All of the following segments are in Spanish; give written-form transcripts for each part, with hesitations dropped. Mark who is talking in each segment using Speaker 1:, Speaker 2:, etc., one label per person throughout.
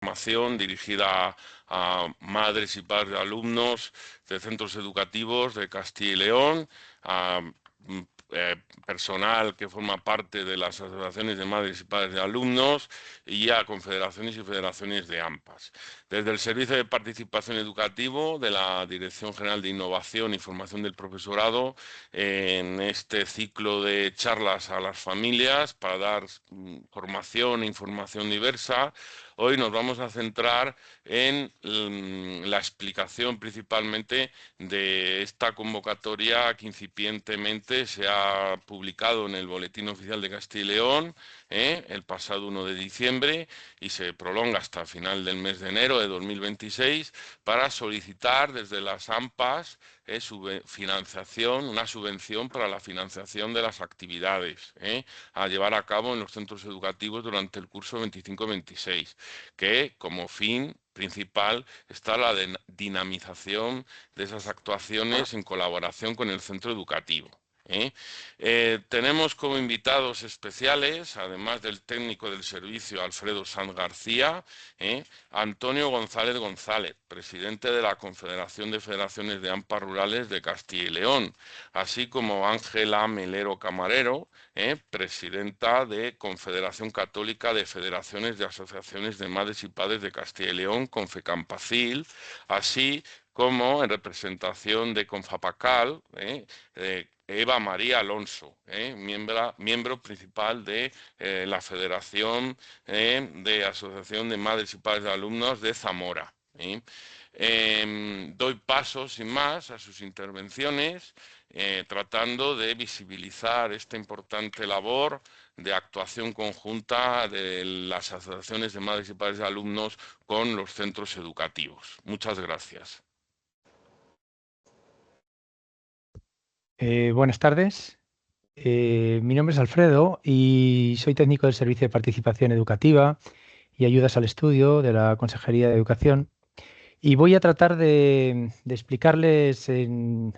Speaker 1: información dirigida a madres y padres de alumnos de centros educativos de Castilla y León, a personal que forma parte de las asociaciones de madres y padres de alumnos y a confederaciones y federaciones de AMPAs. Desde el Servicio de Participación Educativo de la Dirección General de Innovación y Formación del Profesorado, en este ciclo de charlas a las familias para dar formación e información diversa, hoy nos vamos a centrar en la explicación principalmente de esta convocatoria que incipientemente se ha publicado en el Boletín Oficial de Castilla y León el pasado 1 de diciembre y se prolonga hasta final del mes de enero de 2026 para solicitar desde las AMPAs una subvención para la financiación de las actividades a llevar a cabo en los centros educativos durante el curso 25-26, que como fin principal está la dinamización de esas actuaciones en colaboración con el centro educativo. Tenemos como invitados especiales, además del técnico del servicio Alfredo Sanz García, Antonio González González, presidente de la Confederación de Federaciones de AMPA Rurales de Castilla y León, así como Ángela Melero Camarero, presidenta de Confederación Católica de Federaciones de Asociaciones de Madres y Padres de Castilla y León, Confecampacil, así como en representación de Confapacal, Eva María Alonso, miembro principal de la Federación de Asociación de Madres y Padres de Alumnos de Zamora. Doy paso, sin más, a sus intervenciones, tratando de visibilizar esta importante labor de actuación conjunta de las asociaciones de madres y padres de alumnos con los centros educativos. Muchas gracias.
Speaker 2: Buenas tardes. Mi nombre es Alfredo y soy técnico del Servicio de Participación Educativa y Ayudas al Estudio de la Consejería de Educación. Y voy a tratar de explicarles en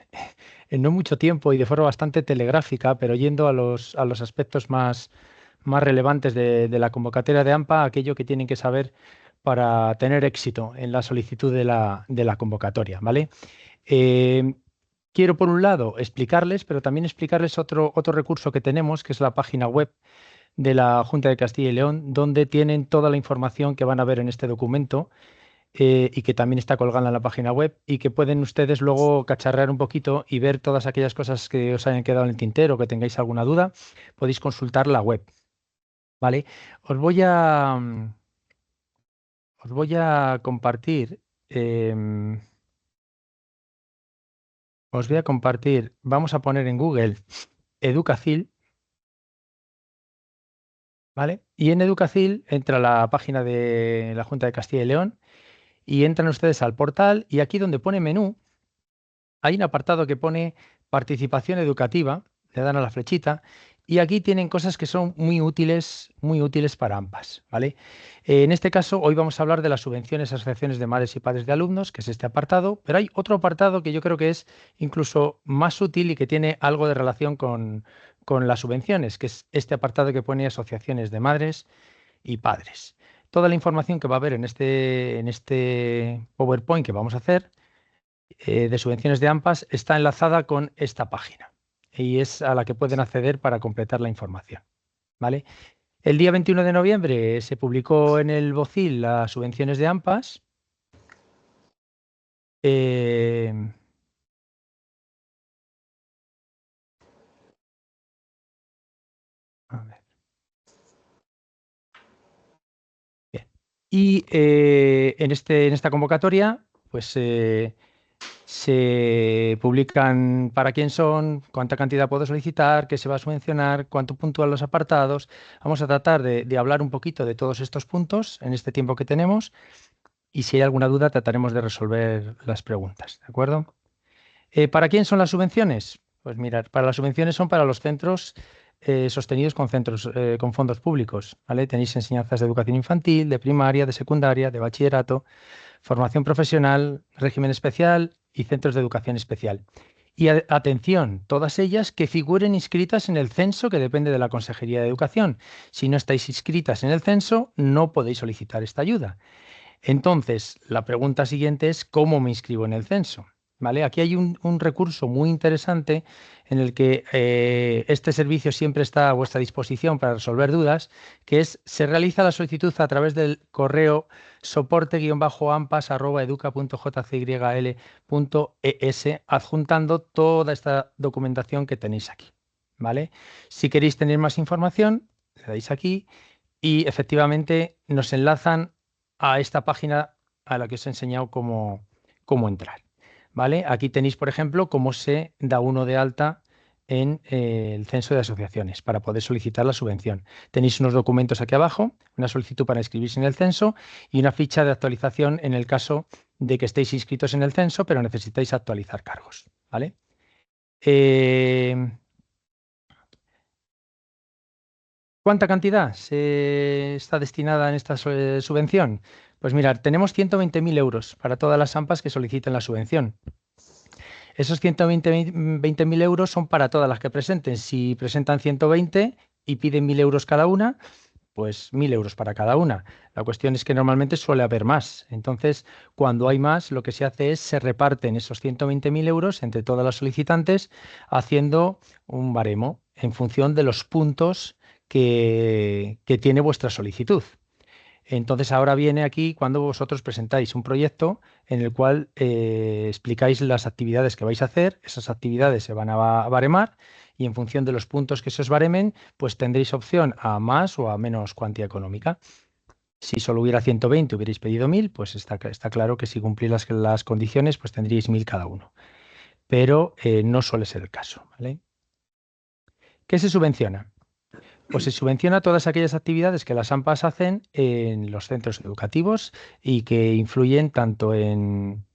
Speaker 2: no mucho tiempo y de forma bastante telegráfica, pero yendo a los aspectos más relevantes de la convocatoria de AMPA, aquello que tienen que saber para tener éxito en la solicitud de la convocatoria, ¿vale? Quiero, por un lado, explicarles, pero también explicarles otro recurso que tenemos, que es la página web de la Junta de Castilla y León, donde tienen toda la información que van a ver en este documento y que también está colgada en la página web y que pueden ustedes luego cacharrear un poquito y ver todas aquellas cosas que os hayan quedado en el tintero o que tengáis alguna duda, podéis consultar la web, ¿vale? Os voy a compartir... vamos a poner en Google Educacil, ¿vale? Y en Educacil entra la página de la Junta de Castilla y León y entran ustedes al portal y aquí donde pone menú hay un apartado que pone participación educativa, le dan a la flechita y aquí tienen cosas que son muy útiles para ambas, ¿vale? En este caso, hoy vamos a hablar de las subvenciones a asociaciones de madres y padres de alumnos, que es este apartado, pero hay otro apartado que yo creo que es incluso más útil y que tiene algo de relación con las subvenciones, que es este apartado que pone asociaciones de madres y padres. Toda la información que va a haber en este PowerPoint que vamos a hacer de subvenciones de AMPAs está enlazada con esta página y es a la que pueden acceder para completar la información, ¿vale? El día 21 de noviembre se publicó en el BOCIL las subvenciones de AMPAs. A ver. Bien. Y en esta convocatoria, pues se publican para quién son, cuánta cantidad puedo solicitar, qué se va a subvencionar, cuánto puntúan los apartados. Vamos a tratar de hablar un poquito de todos estos puntos en este tiempo que tenemos y si hay alguna duda trataremos de resolver las preguntas, ¿de acuerdo? ¿Para quién son las subvenciones? Pues mirad, para las subvenciones son para los centros sostenidos con fondos públicos, ¿vale? Tenéis enseñanzas de educación infantil, de primaria, de secundaria, de bachillerato, formación profesional, régimen especial y centros de educación especial. Y atención, todas ellas que figuren inscritas en el censo que depende de la Consejería de Educación. Si no estáis inscritas en el censo, no podéis solicitar esta ayuda. Entonces, la pregunta siguiente es ¿cómo me inscribo en el censo? ¿Vale? Aquí hay un recurso muy interesante en el que este servicio siempre está a vuestra disposición para resolver dudas, que es se realiza la solicitud a través del correo soporte-ampas@educa.jcyl.es adjuntando toda esta documentación que tenéis aquí. ¿Vale? Si queréis tener más información, le dais aquí y efectivamente nos enlazan a esta página a la que os he enseñado cómo entrar. ¿Vale? Aquí tenéis, por ejemplo, cómo se da uno de alta en el censo de asociaciones para poder solicitar la subvención. Tenéis unos documentos aquí abajo, una solicitud para inscribirse en el censo y una ficha de actualización en el caso de que estéis inscritos en el censo, pero necesitáis actualizar cargos. ¿Vale? ¿Cuánta cantidad está destinada en esta subvención? Pues mirad, tenemos 120.000 euros para todas las AMPAs que soliciten la subvención. Esos 120.000 euros son para todas las que presenten. Si presentan 120 y piden 1.000 euros cada una, pues 1.000 euros para cada una. La cuestión es que normalmente suele haber más. Entonces, cuando hay más, lo que se hace es se reparten esos 120.000 euros entre todas las solicitantes haciendo un baremo en función de los puntos que tiene vuestra solicitud. Entonces ahora viene aquí cuando vosotros presentáis un proyecto en el cual explicáis las actividades que vais a hacer, esas actividades se van a baremar y en función de los puntos que se os baremen, pues tendréis opción a más o a menos cuantía económica. Si solo hubiera 120 hubierais pedido 1.000, pues está claro que si cumplís las condiciones, pues tendríais 1.000 cada uno. Pero no suele ser el caso, ¿vale? ¿Qué se subvenciona? Pues se subvenciona todas aquellas actividades que las AMPAs hacen en los centros educativos y que influyen tanto en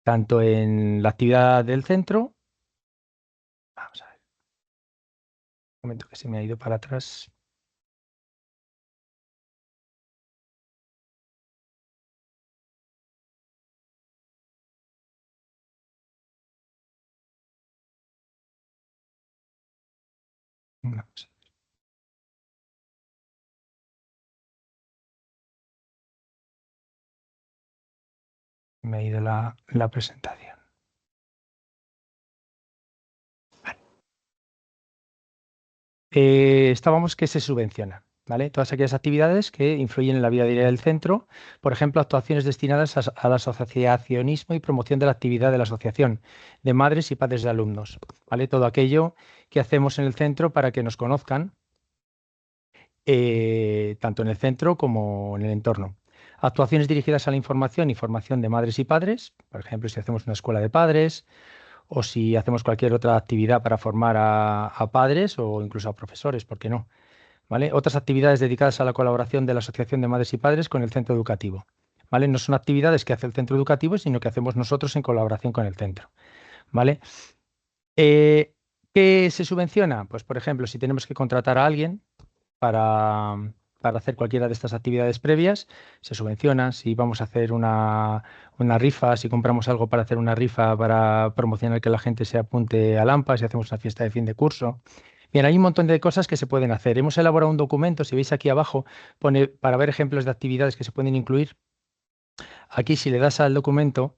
Speaker 2: la actividad del centro. Vamos a ver, un momento que se me ha ido para atrás. Vamos a ver, me ha ido la presentación. Estábamos que se subvenciona, ¿vale? Todas aquellas actividades que influyen en la vida diaria del centro, por ejemplo, actuaciones destinadas al asociacionismo y promoción de la actividad de la asociación de madres y padres de alumnos, ¿vale? Todo aquello que hacemos en el centro para que nos conozcan, tanto en el centro como en el entorno. Actuaciones dirigidas a la información y formación de madres y padres, por ejemplo, si hacemos una escuela de padres, o si hacemos cualquier otra actividad para formar a padres o incluso a profesores, ¿por qué no? ¿Vale? Otras actividades dedicadas a la colaboración de la Asociación de Madres y Padres con el centro educativo. ¿Vale? No son actividades que hace el centro educativo, sino que hacemos nosotros en colaboración con el centro. ¿Vale? Eh, ¿Qué se subvenciona? Pues, por ejemplo, si tenemos que contratar a alguien para, para hacer cualquiera de estas actividades previas, se subvenciona. Si vamos a hacer una rifa, si compramos algo para hacer una rifa para promocionar que la gente se apunte al AMPA, si hacemos una fiesta de fin de curso. Bien, hay un montón de cosas que se pueden hacer. Hemos elaborado un documento, si veis aquí abajo, pone para ver ejemplos de actividades que se pueden incluir. Aquí, si le das al documento,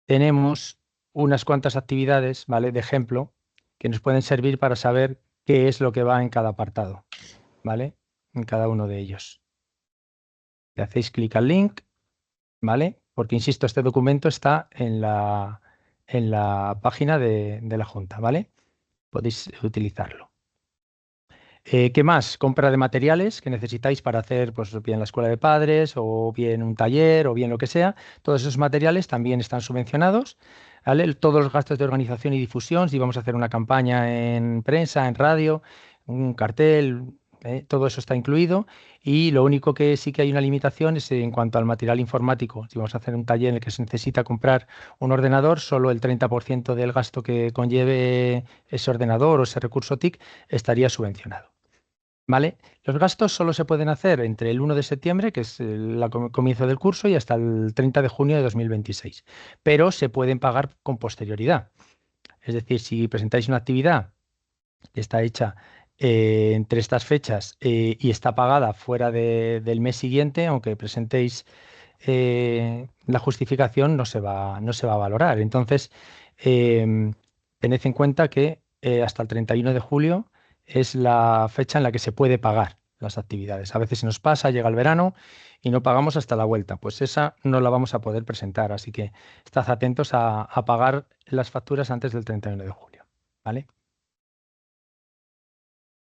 Speaker 2: tenemos unas cuantas actividades, ¿vale? De ejemplo, que nos pueden servir para saber qué es lo que va en cada apartado, ¿vale? En cada uno de ellos. Le hacéis clic al link, ¿vale? Porque, insisto, este documento está en la página de la Junta, ¿vale? Podéis utilizarlo. ¿Qué más? Compra de materiales que necesitáis para hacer, pues, bien la escuela de padres, o bien un taller, o bien lo que sea. Todos esos materiales también están subvencionados, ¿vale? Todos los gastos de organización y difusión, si vamos a hacer una campaña en prensa, en radio, un cartel, todo eso está incluido. Y lo único que sí que hay una limitación es en cuanto al material informático. Si vamos a hacer un taller en el que se necesita comprar un ordenador, solo el 30% del gasto que conlleve ese ordenador o ese recurso TIC estaría subvencionado. ¿Vale? Los gastos solo se pueden hacer entre el 1 de septiembre, que es el comienzo del curso, y hasta el 30 de junio de 2026. Pero se pueden pagar con posterioridad. Es decir, si presentáis una actividad que está hecha entre estas fechas y está pagada fuera del mes siguiente, aunque presentéis la justificación, no se va a valorar. Entonces, tened en cuenta que hasta el 31 de julio es la fecha en la que se puede pagar las actividades. A veces se nos pasa, llega el verano y no pagamos hasta la vuelta. Pues esa no la vamos a poder presentar, así que estad atentos a pagar las facturas antes del 31 de julio. ¿Vale?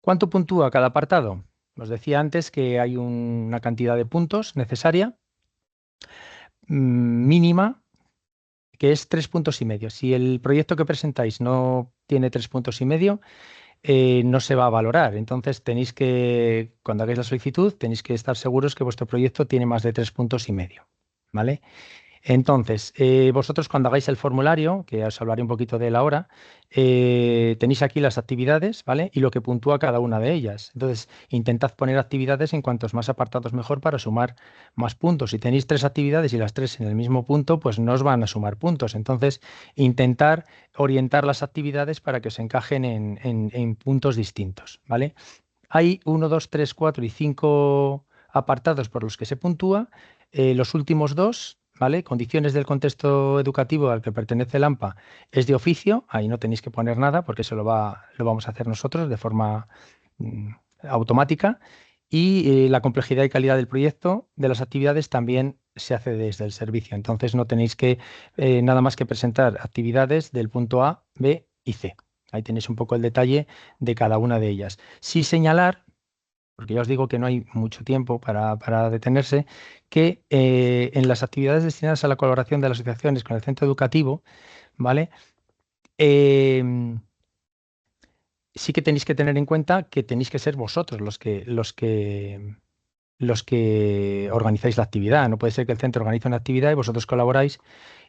Speaker 2: ¿Cuánto puntúa cada apartado? Os decía antes que hay una cantidad de puntos necesaria, mínima, que es 3,5 puntos. Si el proyecto que presentáis no tiene 3,5 puntos, no se va a valorar. Entonces tenéis que, cuando hagáis la solicitud, tenéis que estar seguros que vuestro proyecto tiene más de 3,5 puntos. ¿Vale? Entonces, vosotros cuando hagáis el formulario, que os hablaré un poquito de él ahora, tenéis aquí las actividades, ¿vale? Y lo que puntúa cada una de ellas. Entonces, intentad poner actividades en cuantos más apartados mejor para sumar más puntos. Si tenéis 3 actividades y las 3 en el mismo punto, pues no os van a sumar puntos. Entonces, intentar orientar las actividades para que os encajen en puntos distintos, ¿vale? Hay 1, 2, 3, 4 y 5 apartados por los que se puntúa. Los últimos dos, ¿vale? Condiciones del contexto educativo al que pertenece el AMPA es de oficio. Ahí no tenéis que poner nada porque eso lo vamos a hacer nosotros de forma mm, automática. Y la complejidad y calidad del proyecto, de las actividades, también se hace desde el servicio. Entonces no tenéis que nada más que presentar actividades del punto A, B y C. Ahí tenéis un poco el detalle de cada una de ellas. Sí señalar, porque ya os digo que no hay mucho tiempo para detenerse, que en las actividades destinadas a la colaboración de las asociaciones con el centro educativo, ¿vale? Em, sí que tenéis que tener en cuenta que tenéis que ser vosotros los que organizáis la actividad. No puede ser que el centro organice una actividad y vosotros colaboráis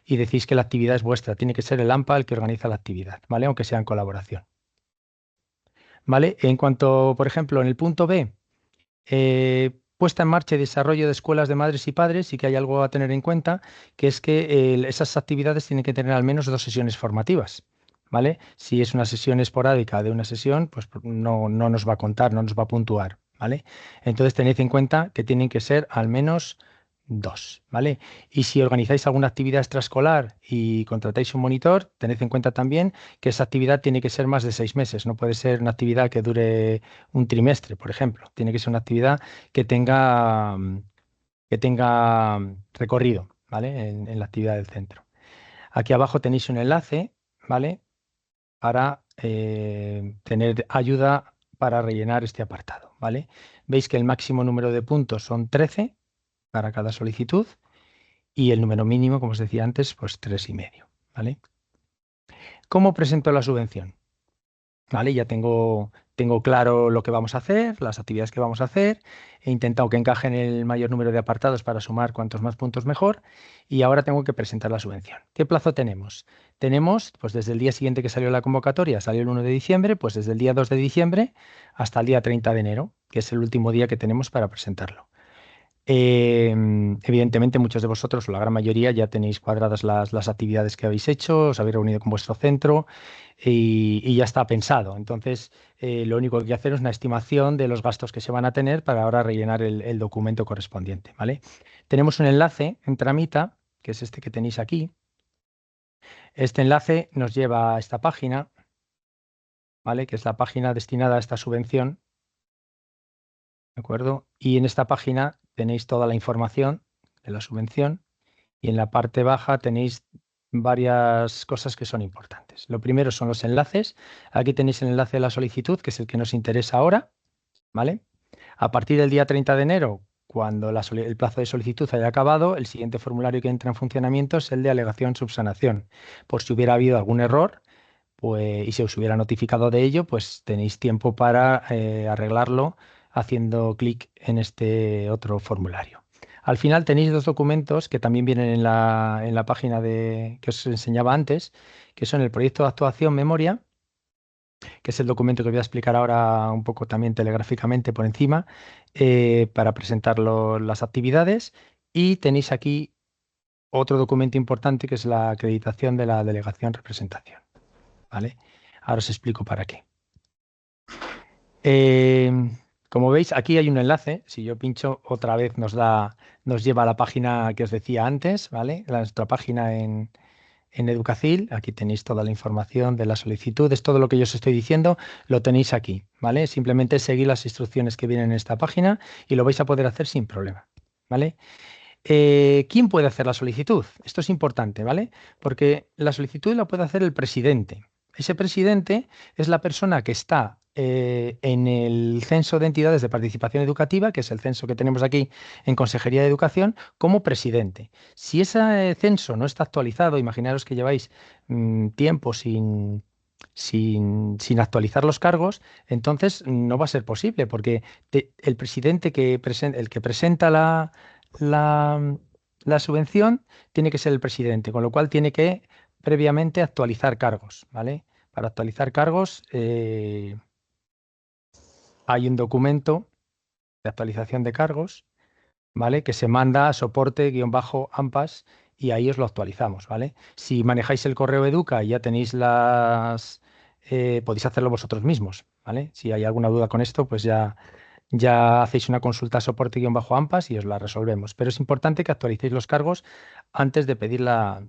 Speaker 2: y decís que la actividad es vuestra. Tiene que ser el AMPA el que organiza la actividad, ¿vale? Aunque sea en colaboración. ¿Vale? En cuanto, por ejemplo, en el punto B, puesta en marcha y desarrollo de escuelas de madres y padres, sí que hay algo a tener en cuenta, que es que esas actividades tienen que tener al menos 2 sesiones formativas. ¿Vale? Si es una sesión esporádica de una sesión, pues no nos va a contar, no nos va a puntuar. ¿Vale? Entonces tened en cuenta que tienen que ser al menos 2. ¿Vale? Y si organizáis alguna actividad extraescolar y contratáis un monitor, tened en cuenta también que esa actividad tiene que ser más de 6 meses. No puede ser una actividad que dure un trimestre, por ejemplo. Tiene que ser una actividad que tenga recorrido, ¿vale? En la actividad del centro. Aquí abajo tenéis un enlace, ¿vale? Para tener ayuda para rellenar este apartado, ¿vale? Veis que el máximo número de puntos son 13 para cada solicitud y el número mínimo, como os decía antes, pues 3,5, ¿vale? ¿Cómo presento la subvención? ¿Vale? Ya tengo claro lo que vamos a hacer, las actividades que vamos a hacer. He intentado que encajen el mayor número de apartados para sumar cuantos más puntos mejor. Y ahora tengo que presentar la subvención. ¿Qué plazo tenemos? Tenemos, pues desde el día siguiente que salió la convocatoria, salió el 1 de diciembre, pues desde el día 2 de diciembre hasta el día 30 de enero, que es el último día que tenemos para presentarlo. Evidentemente, muchos de vosotros, o la gran mayoría, ya tenéis cuadradas las actividades que habéis hecho, os habéis reunido con vuestro centro y ya está pensado. Entonces, lo único que hay que hacer es una estimación de los gastos que se van a tener para ahora rellenar el documento correspondiente, ¿vale? Tenemos un enlace en Tramita, que es este que tenéis aquí. Este enlace nos lleva a esta página, ¿vale? Que es la página destinada a esta subvención, ¿de acuerdo? Y en esta página tenéis toda la información de la subvención y en la parte baja tenéis varias cosas que son importantes. Lo primero son los enlaces. Aquí tenéis el enlace de la solicitud, que es el que nos interesa ahora, ¿vale? A partir del día 30 de enero, cuando el plazo de solicitud haya acabado, el siguiente formulario que entra en funcionamiento es el de alegación subsanación. Por si hubiera habido algún error, pues, y se os hubiera notificado de ello, pues tenéis tiempo para arreglarlo haciendo clic en este otro formulario. Al final tenéis 2 documentos que también vienen en la página que os enseñaba antes, que son el proyecto de actuación memoria, que es el documento que voy a explicar ahora un poco también telegráficamente por encima, para presentar las actividades. Y tenéis aquí otro documento importante que es la acreditación de la delegación representación. ¿Vale? Ahora os explico para qué. Eh, Como veis, aquí hay un enlace. Si yo pincho, otra vez nos lleva a la página que os decía antes, ¿vale? Nuestra página en Educacil. Aquí tenéis toda la información de las solicitudes, todo lo que yo os estoy diciendo, lo tenéis aquí, ¿vale? Simplemente seguid las instrucciones que vienen en esta página y lo vais a poder hacer sin problema, ¿vale? ¿Quién puede hacer la solicitud? Esto es importante, ¿vale? Porque la solicitud la puede hacer el presidente. Ese presidente es la persona que está en el censo de entidades de participación educativa, que es el censo que tenemos aquí en Consejería de Educación, como presidente. Si ese censo no está actualizado, imaginaros que lleváis tiempo sin actualizar los cargos, entonces no va a ser posible, porque el presidente el que presenta la, la subvención tiene que ser el presidente, con lo cual tiene que previamente actualizar cargos, ¿vale? Para actualizar cargos hay un documento de actualización de cargos, ¿vale? Que se manda a soporte-ampas y ahí os lo actualizamos, ¿vale? Si manejáis el correo Educa y ya tenéis podéis hacerlo vosotros mismos, ¿vale? Si hay alguna duda con esto, pues ya hacéis una consulta a soporte-ampas y os la resolvemos. Pero es importante que actualicéis los cargos antes de pedir la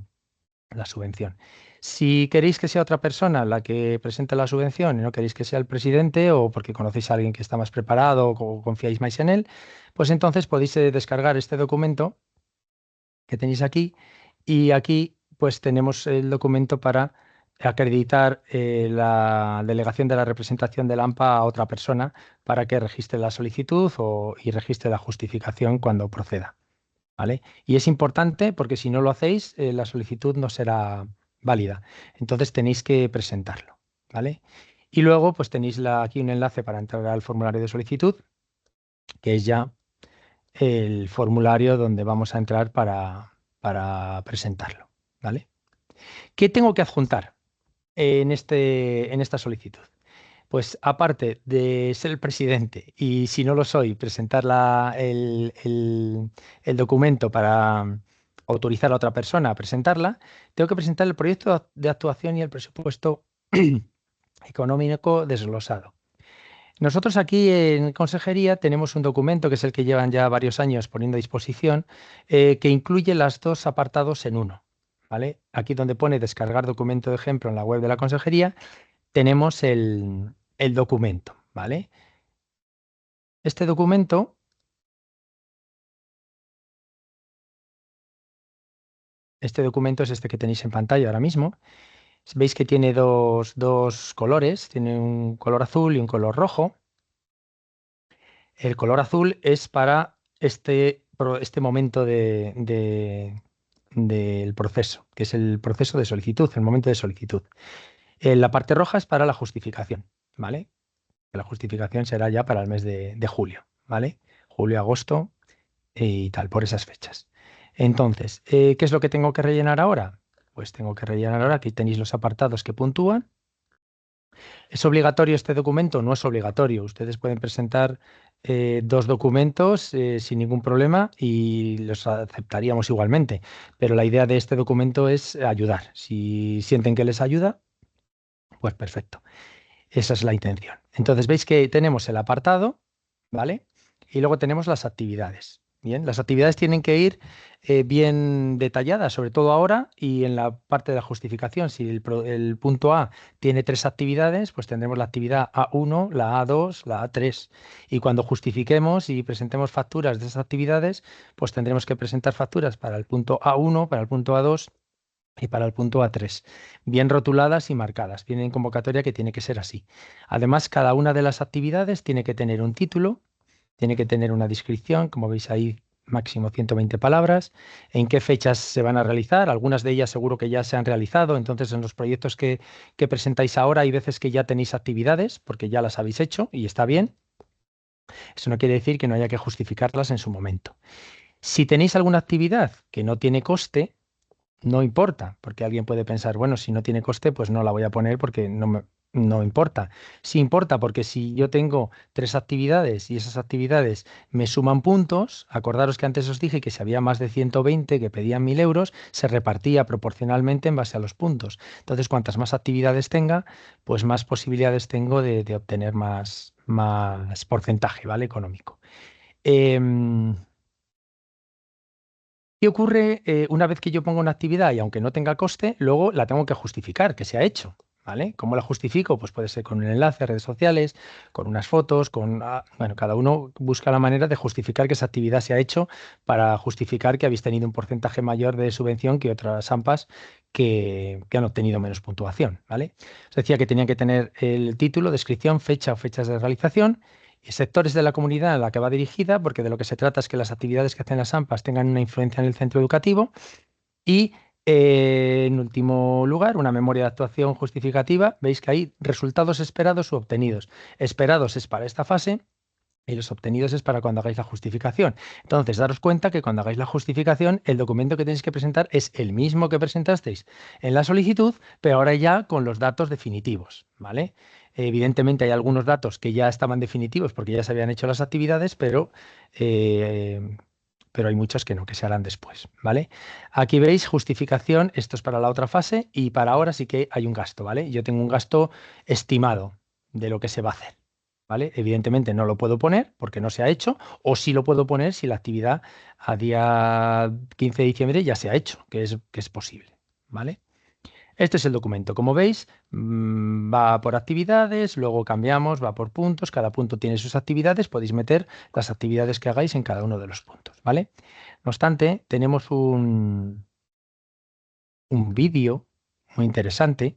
Speaker 2: subvención. Si queréis que sea otra persona la que presente la subvención y no queréis que sea el presidente o porque conocéis a alguien que está más preparado o confiáis más en él, pues entonces podéis descargar este documento que tenéis aquí y aquí pues tenemos el documento para acreditar la delegación de la representación del AMPA a otra persona para que registre la solicitud y registre la justificación cuando proceda. ¿Vale? Y es importante porque si no lo hacéis, la solicitud no será válida. Entonces tenéis que presentarlo, ¿vale? Y luego, pues tenéis aquí un enlace para entrar al formulario de solicitud, que es ya el formulario donde vamos a entrar para presentarlo, ¿vale? ¿Qué tengo que adjuntar en esta solicitud? Pues aparte de ser el presidente y si no lo soy, presentar el documento para autorizar a otra persona a presentarla, tengo que presentar el proyecto de actuación y el presupuesto económico desglosado. Nosotros aquí en Consejería tenemos un documento que es el que llevan ya varios años poniendo a disposición, que incluye los dos apartados en uno. ¿Vale? Aquí donde pone descargar documento de ejemplo en la web de la Consejería, tenemos el documento, ¿vale? Este documento, este documento es este que tenéis en pantalla ahora mismo. Veis que tiene dos colores, tiene un color azul y un color rojo. El color azul es para este momento del proceso, que es el proceso de solicitud, el momento de solicitud. La parte roja es para la justificación, ¿vale? La justificación será ya para el mes de julio, ¿vale? Julio, agosto y tal, por esas fechas. Entonces, ¿qué es lo que tengo que rellenar ahora? Pues tengo que rellenar ahora, aquí tenéis los apartados que puntúan. ¿Es obligatorio este documento? No es obligatorio. Ustedes pueden presentar dos documentos sin ningún problema y los aceptaríamos igualmente. Pero la idea de este documento es ayudar. Si sienten que les ayuda, pues perfecto. Esa es la intención. Entonces veis que tenemos el apartado, ¿vale? Y luego tenemos las actividades. Bien, las actividades tienen que ir bien detalladas, sobre todo ahora y en la parte de la justificación. Si el punto A tiene tres actividades, pues tendremos la actividad A1, la A2, la A3. Y cuando justifiquemos y presentemos facturas de esas actividades, pues tendremos que presentar facturas para el punto A1, para el punto A2 y para el punto A3, bien rotuladas y marcadas. Viene en convocatoria que tiene que ser así. Además, cada una de las actividades tiene que tener un título, tiene que tener una descripción, como veis ahí, máximo 120 palabras, en qué fechas se van a realizar. Algunas de ellas seguro que ya se han realizado, entonces en los proyectos que presentáis ahora hay veces que ya tenéis actividades, porque ya las habéis hecho y está bien. Eso no quiere decir que no haya que justificarlas en su momento. Si tenéis alguna actividad que no tiene coste, no importa, porque alguien puede pensar, bueno, si no tiene coste, pues no la voy a poner porque no importa. Sí importa, porque si yo tengo tres actividades y esas actividades me suman puntos, acordaros que antes os dije que si había más de 120 que pedían 1.000 euros, se repartía proporcionalmente en base a los puntos. Entonces, cuantas más actividades tenga, pues más posibilidades tengo de obtener más más porcentaje, ¿vale? Económico. Em, ¿Qué ocurre una vez que yo pongo una actividad y aunque no tenga coste, luego la tengo que justificar, que se ha hecho? ¿Vale? ¿Cómo la justifico? Pues puede ser con un enlace a redes sociales, con unas fotos, bueno, cada uno busca la manera de justificar que esa actividad se ha hecho para justificar que habéis tenido un porcentaje mayor de subvención que otras AMPAs que han obtenido menos puntuación, ¿vale? Os decía que tenían que tener el título, descripción, fecha o fechas de realización y sectores de la comunidad a la que va dirigida, porque de lo que se trata es que las actividades que hacen las AMPAs tengan una influencia en el centro educativo. Y en último lugar, una memoria de actuación justificativa. Veis que hay resultados esperados u obtenidos. Esperados es para esta fase y los obtenidos es para cuando hagáis la justificación. Entonces, daros cuenta que cuando hagáis la justificación, el documento que tenéis que presentar es el mismo que presentasteis en la solicitud, pero ahora ya con los datos definitivos, ¿vale? Evidentemente hay algunos datos que ya estaban definitivos porque ya se habían hecho las actividades, eh, pero hay muchos que no, que se harán después, ¿vale? Aquí veis justificación, esto es para la otra fase y para ahora sí que hay un gasto, ¿vale? Yo tengo un gasto estimado de lo que se va a hacer. ¿Vale? Evidentemente no lo puedo poner porque no se ha hecho, o sí lo puedo poner si la actividad a día 15 de diciembre ya se ha hecho, que es posible, ¿vale? Este es el documento. Como veis, va por actividades, luego cambiamos, va por puntos, cada punto tiene sus actividades, podéis meter las actividades que hagáis en cada uno de los puntos, ¿vale? No obstante, tenemos un vídeo muy interesante.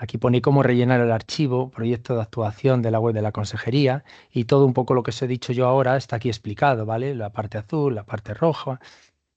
Speaker 2: Aquí pone cómo rellenar el archivo, proyecto de actuación de la web de la consejería y todo un poco lo que os he dicho yo ahora está aquí explicado, ¿vale? La parte azul, la parte roja,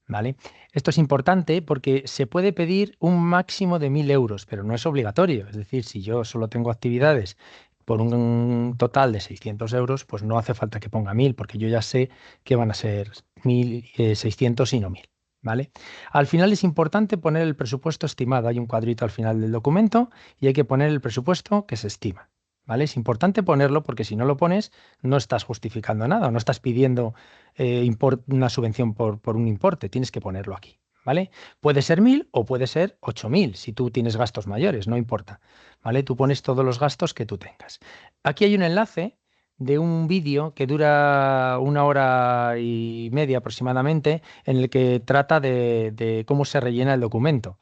Speaker 2: ¿vale? Esto es importante porque se puede pedir un máximo de 1.000 euros, pero no es obligatorio. Es decir, si yo solo tengo actividades por un total de 600 euros, pues no hace falta que ponga 1.000 porque yo ya sé que van a ser 1.600 y no 1.000. ¿Vale? Al final es importante poner el presupuesto estimado. Hay un cuadrito al final del documento y hay que poner el presupuesto que se estima. ¿Vale? Es importante ponerlo porque si no lo pones, no estás justificando nada, o no estás pidiendo una subvención por un importe, tienes que ponerlo aquí. ¿Vale? Puede ser 1.000 o puede ser 8.000 si tú tienes gastos mayores, no importa. ¿Vale? Tú pones todos los gastos que tú tengas. Aquí hay un enlace de un vídeo que dura 1 hora y media aproximadamente, en el que trata de cómo se rellena el documento.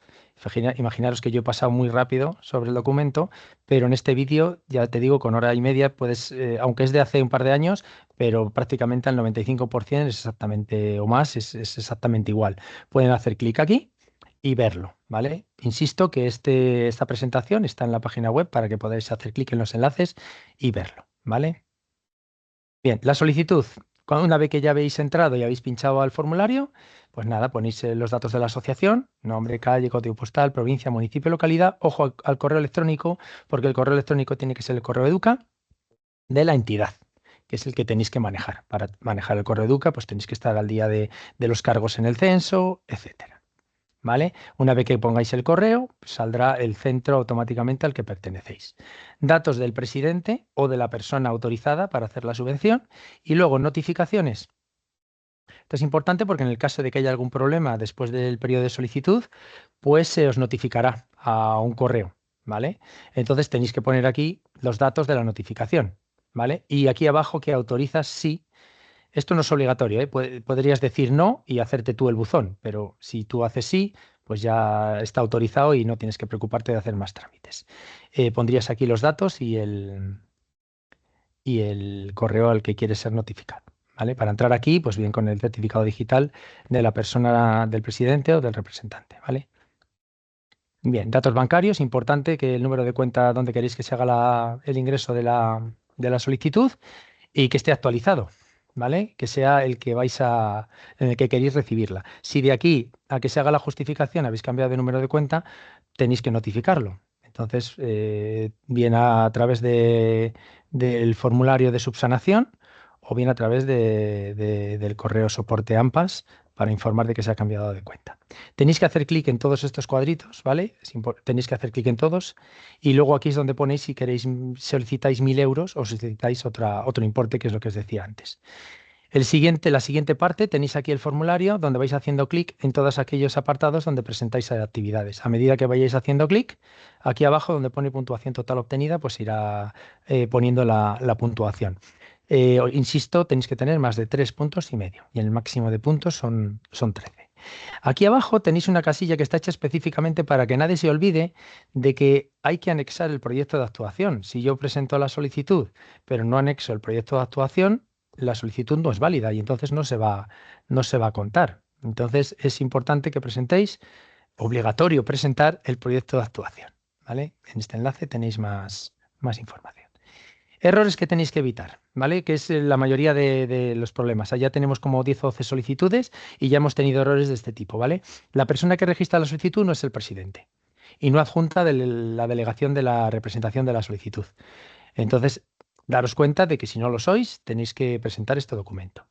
Speaker 2: Imaginaros que yo he pasado muy rápido sobre el documento, pero en este vídeo, ya te digo, con 1 hora y media puedes, aunque es de hace un par de años, pero prácticamente al 95% es exactamente, o más, es exactamente igual. Pueden hacer clic aquí y verlo, ¿vale? Insisto que esta presentación está en la página web para que podáis hacer clic en los enlaces y verlo, ¿vale? Bien, la solicitud. Una vez que ya habéis entrado y habéis pinchado al formulario, pues nada, ponéis los datos de la asociación, nombre, calle, código postal, provincia, municipio, localidad. Ojo al correo electrónico, porque el correo electrónico tiene que ser el correo Educa de la entidad, que es el que tenéis que manejar. Para manejar el correo Educa, pues tenéis que estar al día de los cargos en el censo, etcétera. ¿Vale? Una vez que pongáis el correo, saldrá el centro automáticamente al que pertenecéis. Datos del presidente o de la persona autorizada para hacer la subvención y luego notificaciones. Esto es importante porque en el caso de que haya algún problema después del periodo de solicitud, pues se os notificará a un correo, ¿vale? Entonces tenéis que poner aquí los datos de la notificación, ¿vale? Y aquí abajo que autorizas sí. Esto no es obligatorio, ¿eh? Podrías decir no y hacerte tú el buzón, pero si tú haces sí, pues ya está autorizado y no tienes que preocuparte de hacer más trámites. Pondrías aquí los datos y el correo al que quieres ser notificado, ¿vale? Para entrar aquí, pues bien con el certificado digital de la persona, del presidente o del representante, ¿vale? Bien, datos bancarios, importante que el número de cuenta donde queréis que se haga el ingreso de la solicitud y que esté actualizado, ¿vale? Que sea el que en el que queréis recibirla. Si de aquí a que se haga la justificación habéis cambiado de número de cuenta, tenéis que notificarlo. Entonces, bien a través del formulario de subsanación o bien a través del correo soporte AMPAS para informar de que se ha cambiado de cuenta. Tenéis que hacer clic en todos estos cuadritos, ¿vale? Tenéis que hacer clic en todos y luego aquí es donde ponéis si queréis solicitáis 1.000 euros o solicitáis otro importe, que es lo que os decía antes. La siguiente parte tenéis aquí el formulario donde vais haciendo clic en todos aquellos apartados donde presentáis actividades. A medida que vayáis haciendo clic, aquí abajo donde pone puntuación total obtenida, pues irá poniendo la puntuación. Insisto, tenéis que tener más de 3,5 puntos y el máximo de puntos son 13. Aquí abajo tenéis una casilla que está hecha específicamente para que nadie se olvide de que hay que anexar el proyecto de actuación. Si yo presento la solicitud, pero no anexo el proyecto de actuación, la solicitud no es válida y entonces no se va a contar. Entonces es importante que presentéis, obligatorio presentar el proyecto de actuación. ¿Vale? En este enlace tenéis más información. Errores que tenéis que evitar, ¿vale? Que es la mayoría de los problemas. Allá tenemos como 10 o 12 solicitudes y ya hemos tenido errores de este tipo, ¿vale? La persona que registra la solicitud no es el presidente y no adjunta de la delegación de la representación de la solicitud. Entonces, daros cuenta de que si no lo sois, tenéis que presentar este documento.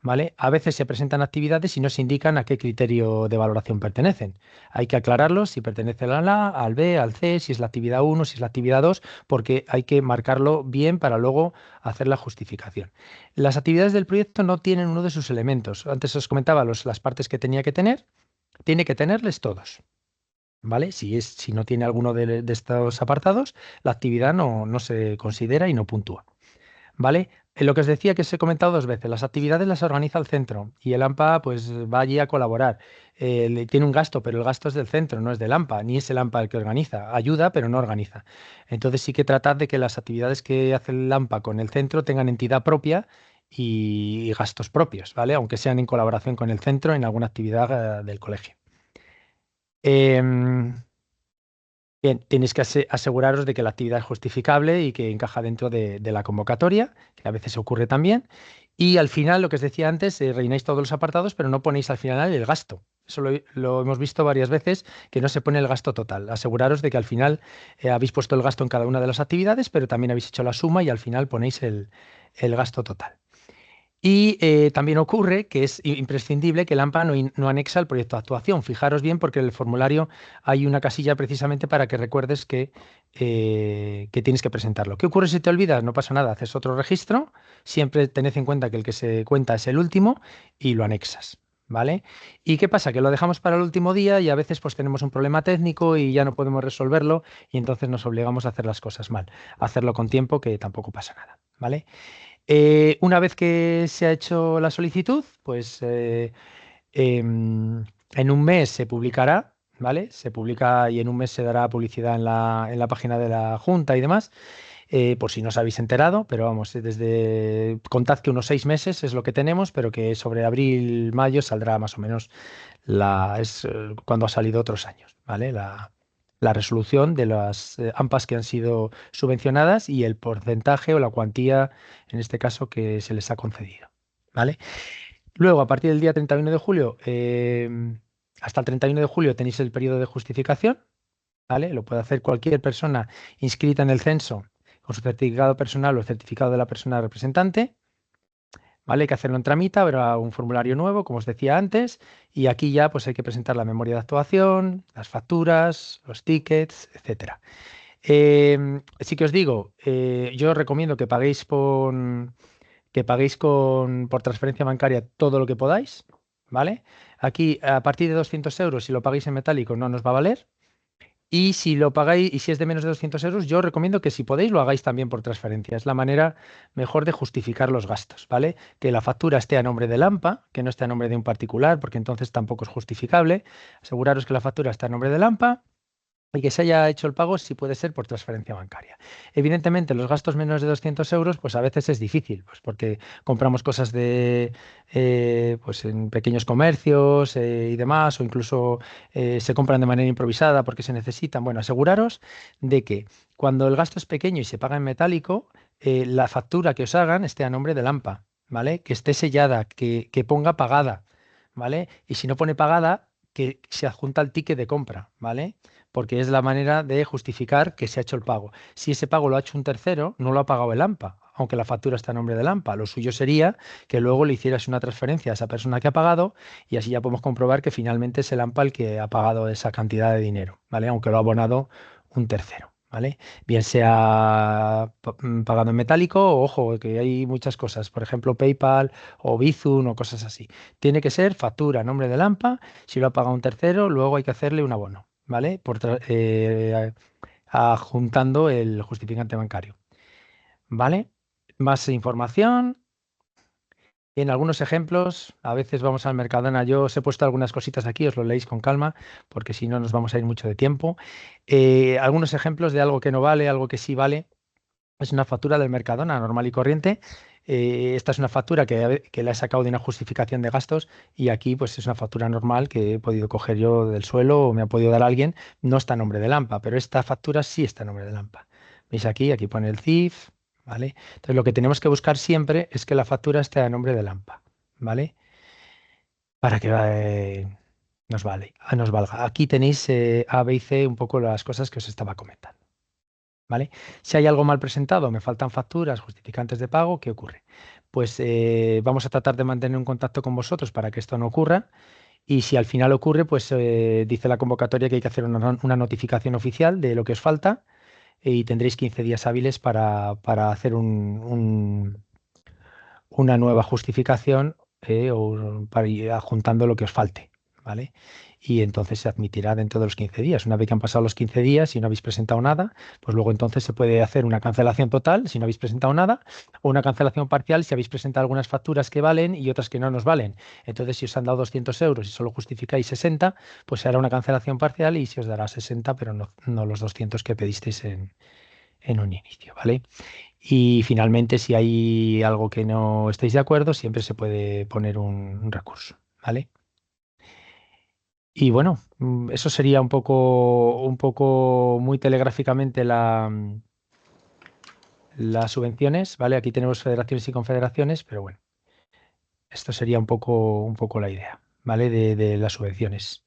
Speaker 2: ¿Vale? A veces se presentan actividades y no se indican a qué criterio de valoración pertenecen. Hay que aclararlo si pertenece al A, al B, al C, si es la actividad 1, si es la actividad 2, porque hay que marcarlo bien para luego hacer la justificación. Las actividades del proyecto no tienen uno de sus elementos. Antes os comentaba las partes que tenía que tener. Tiene que tenerles todos. ¿Vale? Si no tiene alguno de estos apartados, la actividad no se considera y no puntúa. ¿Vale? En lo que os decía que os he comentado 2 veces, las actividades las organiza el centro y el AMPA pues va allí a colaborar. Tiene un gasto, pero el gasto es del centro, no es del AMPA, ni es el AMPA el que organiza. Ayuda, pero no organiza. Entonces sí que tratad de que las actividades que hace el AMPA con el centro tengan entidad propia y gastos propios, ¿vale? Aunque sean en colaboración con el centro en alguna actividad del colegio. Em, Bien, tenéis que aseguraros de que la actividad es justificable y que encaja dentro de la convocatoria, que a veces ocurre también. Y al final, lo que os decía antes, rellenáis todos los apartados, pero no ponéis al final el gasto. Eso lo hemos visto varias veces, que no se pone el gasto total. Aseguraros de que al final habéis puesto el gasto en cada una de las actividades, pero también habéis hecho la suma y al final ponéis el gasto total. Y también ocurre que es imprescindible que el AMPA no anexa el proyecto de actuación. Fijaros bien porque en el formulario hay una casilla precisamente para que recuerdes que tienes que presentarlo. ¿Qué ocurre si te olvidas? No pasa nada, haces otro registro, siempre tened en cuenta que el que se cuenta es el último y lo anexas. ¿Vale? ¿Y qué pasa? Que lo dejamos para el último día y a veces pues tenemos un problema técnico y ya no podemos resolverlo y entonces nos obligamos a hacer las cosas mal. Hacerlo con tiempo que tampoco pasa nada. ¿Vale? Una vez que se ha hecho la solicitud, pues en un mes se publicará, ¿vale? Se publica y en un mes se dará publicidad en la página de la Junta y demás, por si no os habéis enterado, pero vamos, contad que unos 6 meses es lo que tenemos, pero que sobre abril, mayo saldrá más o menos cuando ha salido otros años, ¿vale? La resolución de las AMPAs que han sido subvencionadas y el porcentaje o la cuantía, en este caso, que se les ha concedido. ¿Vale? Luego, a partir del día 31 de julio, hasta el 31 de julio tenéis el periodo de justificación. ¿Vale? Lo puede hacer cualquier persona inscrita en el censo con su certificado personal o el certificado de la persona representante. ¿Vale? Hay que hacerlo en tramita, habrá un formulario nuevo, como os decía antes, y aquí ya pues hay que presentar la memoria de actuación, las facturas, los tickets, etcétera. Sí que os digo, yo os recomiendo que paguéis por transferencia bancaria todo lo que podáis, ¿vale? Aquí, a partir de 200 euros, si lo pagáis en metálico, no nos va a valer. Y si lo pagáis, y si es de menos de 200 euros, yo os recomiendo que si podéis lo hagáis también por transferencia. Es la manera mejor de justificar los gastos, ¿vale? Que la factura esté a nombre del AMPA, que no esté a nombre de un particular, porque entonces tampoco es justificable. Aseguraros que la factura está a nombre del AMPA y que se haya hecho el pago si puede ser por transferencia bancaria. Evidentemente, los gastos menos de 200 euros, pues a veces es difícil, pues porque compramos cosas pues en pequeños comercios y demás, o incluso se compran de manera improvisada porque se necesitan. Bueno, aseguraros de que cuando el gasto es pequeño y se paga en metálico, la factura que os hagan esté a nombre del AMPA, ¿vale? Que esté sellada, que ponga pagada, ¿vale? Y si no pone pagada, que se adjunta el ticket de compra, ¿vale? Porque es la manera de justificar que se ha hecho el pago. Si ese pago lo ha hecho un tercero, no lo ha pagado el AMPA, aunque la factura está a nombre del AMPA. Lo suyo sería que luego le hicieras una transferencia a esa persona que ha pagado y así ya podemos comprobar que finalmente es el AMPA el que ha pagado esa cantidad de dinero, ¿vale? Aunque lo ha abonado un tercero, ¿vale? Bien sea pagando en metálico o, ojo, que hay muchas cosas, por ejemplo, PayPal o Bizum o cosas así. Tiene que ser factura a nombre de Lampa. Si lo ha pagado un tercero, luego hay que hacerle un abono, ¿vale? Adjuntando el justificante bancario, ¿vale? Más información. En algunos ejemplos, a veces vamos al Mercadona. Yo os he puesto algunas cositas aquí, os lo leéis con calma, porque si no nos vamos a ir mucho de tiempo. Algunos ejemplos de algo que no vale, algo que sí vale. Es una factura del Mercadona normal y corriente. Esta es una factura que la he sacado de una justificación de gastos y aquí pues es una factura normal que he podido coger yo del suelo o me ha podido dar alguien. No está a nombre de Lampa, pero esta factura sí está a nombre de Lampa. ¿Veis aquí? Aquí pone el CIF, ¿vale? Entonces lo que tenemos que buscar siempre es que la factura esté a nombre de Lampa, ¿vale? Para que nos valga. Aquí tenéis A, B y C, un poco las cosas que os estaba comentando. ¿Vale? Si hay algo mal presentado, me faltan facturas, justificantes de pago, ¿qué ocurre? Pues vamos a tratar de mantener un contacto con vosotros para que esto no ocurra. Y si al final ocurre, pues dice la convocatoria que hay que hacer una notificación oficial de lo que os falta y tendréis 15 días hábiles para hacer una nueva justificación o para ir adjuntando lo que os falte, ¿vale? Y entonces se admitirá dentro de los 15 días. Una vez que han pasado los 15 días y no habéis presentado nada, pues luego entonces se puede hacer una cancelación total si no habéis presentado nada o una cancelación parcial si habéis presentado algunas facturas que valen y otras que no nos valen. Entonces, si os han dado 200 euros y solo justificáis 60, pues se hará una cancelación parcial y se os dará 60, pero no los 200 que pedisteis en un inicio, ¿vale? Y finalmente, si hay algo que no estéis de acuerdo, siempre se puede poner un recurso, ¿vale? Y bueno, eso sería un poco muy telegráficamente las subvenciones, ¿vale? Aquí tenemos federaciones y confederaciones, pero bueno, esto sería un poco la idea, ¿vale? De las subvenciones.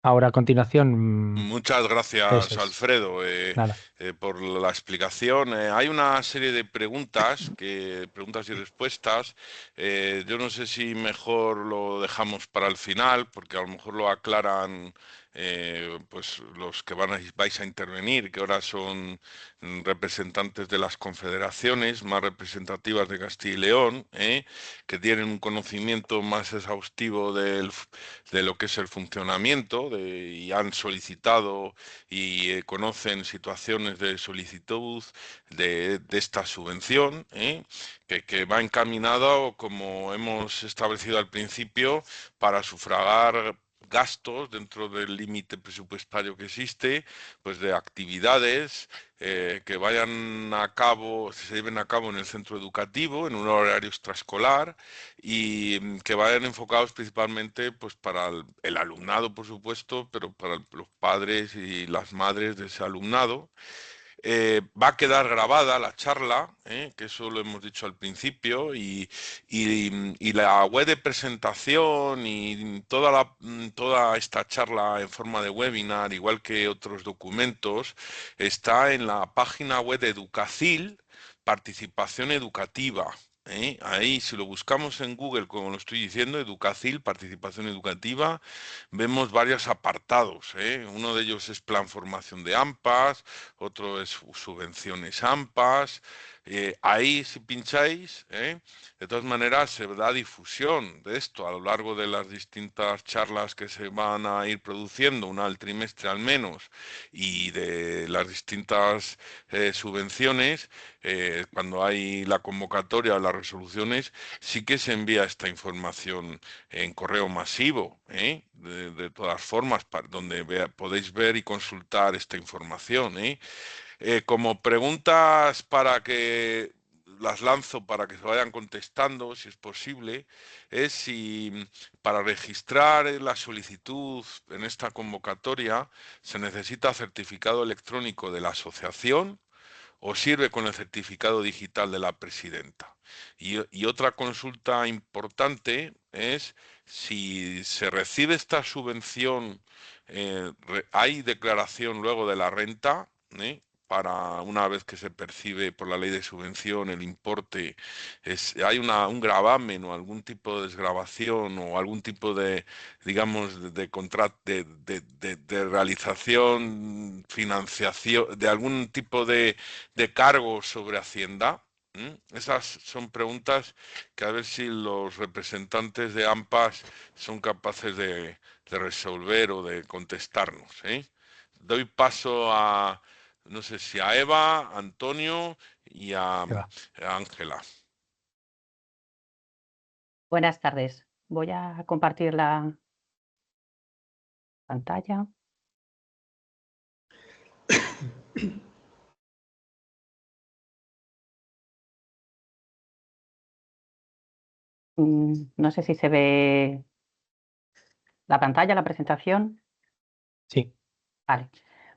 Speaker 2: Ahora a continuación,
Speaker 1: Muchas
Speaker 2: eso
Speaker 1: gracias,
Speaker 2: es,
Speaker 1: Alfredo,
Speaker 2: nada.
Speaker 1: por la explicación. Hay una serie de preguntas, preguntas y respuestas. Yo no sé si mejor lo dejamos para el final, porque a lo mejor lo aclaran pues los que vais a intervenir, que ahora son representantes de las confederaciones más representativas de Castilla y León, que tienen un conocimiento más exhaustivo de lo que es el funcionamiento y han solicitado y conocen situaciones de solicitud de esta subvención, que va encaminada, como hemos establecido al principio, para sufragar gastos dentro del límite presupuestario que existe, pues de actividades que vayan a cabo, se lleven a cabo en el centro educativo, en un horario extraescolar y que vayan enfocados principalmente pues para el alumnado, por supuesto, pero para los padres y las madres de ese alumnado. Va a quedar grabada la charla, que eso lo hemos dicho al principio, y la web de presentación y toda esta charla en forma de webinar, igual que otros documentos, está en la página web de Educacil, Participación Educativa. Ahí, si lo buscamos en Google, como lo estoy diciendo, Educacil, Participación Educativa, vemos varios apartados. Uno de ellos es Plan Formación de AMPAs, otro es subvenciones AMPAs. Ahí, si pincháis, de todas maneras se da difusión de esto a lo largo de las distintas charlas que se van a ir produciendo, una al trimestre al menos, y de las distintas subvenciones, cuando hay la convocatoria o las resoluciones, sí que se envía esta información en correo masivo, de todas formas, donde podéis ver y consultar esta información. Como preguntas para que las lanzo para que se vayan contestando, si es posible, es si para registrar la solicitud en esta convocatoria se necesita certificado electrónico de la asociación o sirve con el certificado digital de la presidenta. Y otra consulta importante es si se recibe esta subvención, hay declaración luego de la renta, para una vez que se percibe por la ley de subvención el importe, hay un gravamen o algún tipo de desgravación o algún tipo de, digamos, de realización, financiación, de algún tipo de cargo sobre Hacienda? Esas son preguntas que a ver si los representantes de AMPAS son capaces de resolver o de contestarnos, ¿eh? Doy paso a, no sé si a Eva, a Antonio y a Ángela.
Speaker 3: Buenas tardes. Voy a compartir la pantalla. No sé si se ve la pantalla, la presentación.
Speaker 2: Sí.
Speaker 3: Vale.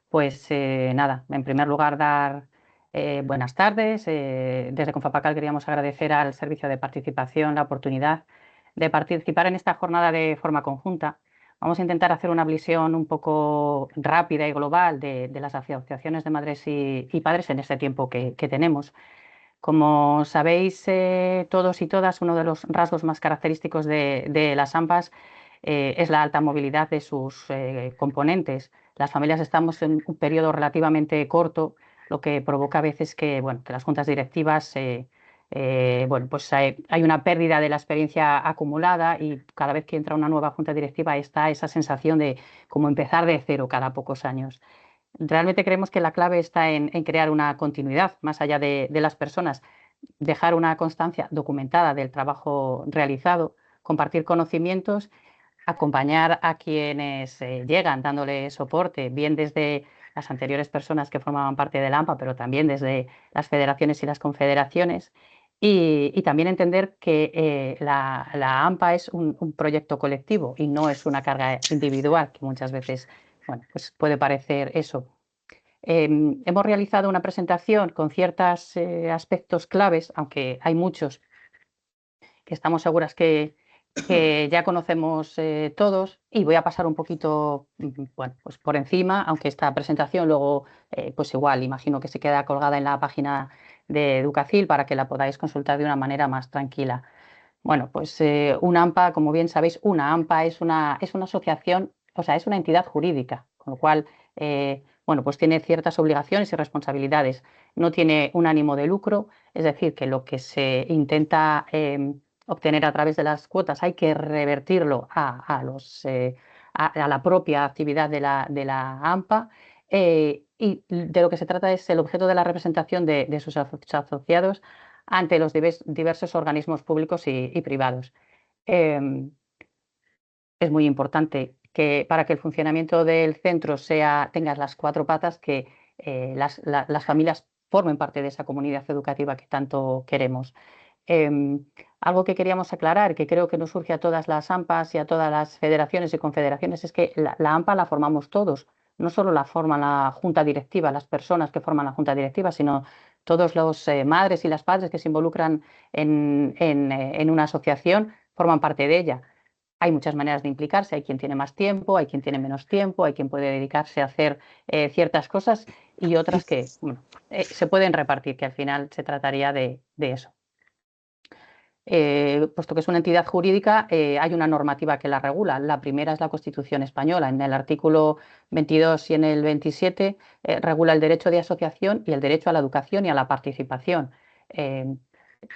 Speaker 3: Pues nada, en primer lugar dar buenas tardes. Desde Confapacal queríamos agradecer al Servicio de Participación la oportunidad de participar en esta jornada de forma conjunta. Vamos a intentar hacer una visión un poco rápida y global de las asociaciones de madres y padres en este tiempo que tenemos. Como sabéis todos y todas, uno de los rasgos más característicos de las AMPAs es la alta movilidad de sus componentes. Las familias estamos en un periodo relativamente corto, lo que provoca a veces que, bueno, que las juntas directivas, bueno, pues hay una pérdida de la experiencia acumulada y cada vez que entra una nueva junta directiva está esa sensación de como empezar de cero cada pocos años. Realmente creemos que la clave está en crear una continuidad más allá de las personas, dejar una constancia documentada del trabajo realizado, compartir conocimientos, acompañar a quienes llegan dándole soporte, bien desde las anteriores personas que formaban parte del AMPA, pero también desde las federaciones y las confederaciones. Y también entender que la AMPA es un proyecto colectivo y no es una carga individual, que muchas veces, bueno, pues puede parecer eso. Hemos realizado una presentación con ciertos aspectos claves, aunque hay muchos que estamos seguras que ya conocemos todos, y voy a pasar un poquito, bueno, pues por encima, aunque esta presentación luego, pues igual, imagino que se queda colgada en la página de Educacil para que la podáis consultar de una manera más tranquila. Bueno, pues una AMPA, como bien sabéis, una AMPA es una asociación, o sea, es una entidad jurídica, con lo cual, bueno, pues tiene ciertas obligaciones y responsabilidades. No tiene un ánimo de lucro, es decir, que lo que se intenta obtener a través de las cuotas hay que revertirlo a la propia actividad de la AMPA. Y de lo que se trata es el objeto de la representación de sus asociados ante los diversos organismos públicos y privados. Es muy importante que para que el funcionamiento del centro tenga las cuatro patas, que las familias formen parte de esa comunidad educativa que tanto queremos. Algo que queríamos aclarar, que creo que nos surge a todas las AMPAs y a todas las federaciones y confederaciones, es que la AMPA la formamos todos, no solo la forma la junta directiva, las personas que forman la junta directiva, sino todos los madres y las padres que se involucran en una asociación forman parte de ella. Hay muchas maneras de implicarse, hay quien tiene más tiempo, hay quien tiene menos tiempo, hay quien puede dedicarse a hacer ciertas cosas y otras que bueno, se pueden repartir, que al final se trataría de eso. Puesto que es una entidad jurídica, hay una normativa que la regula. La primera es la Constitución española. En el artículo 22 y en el 27 regula el derecho de asociación y el derecho a la educación y a la participación.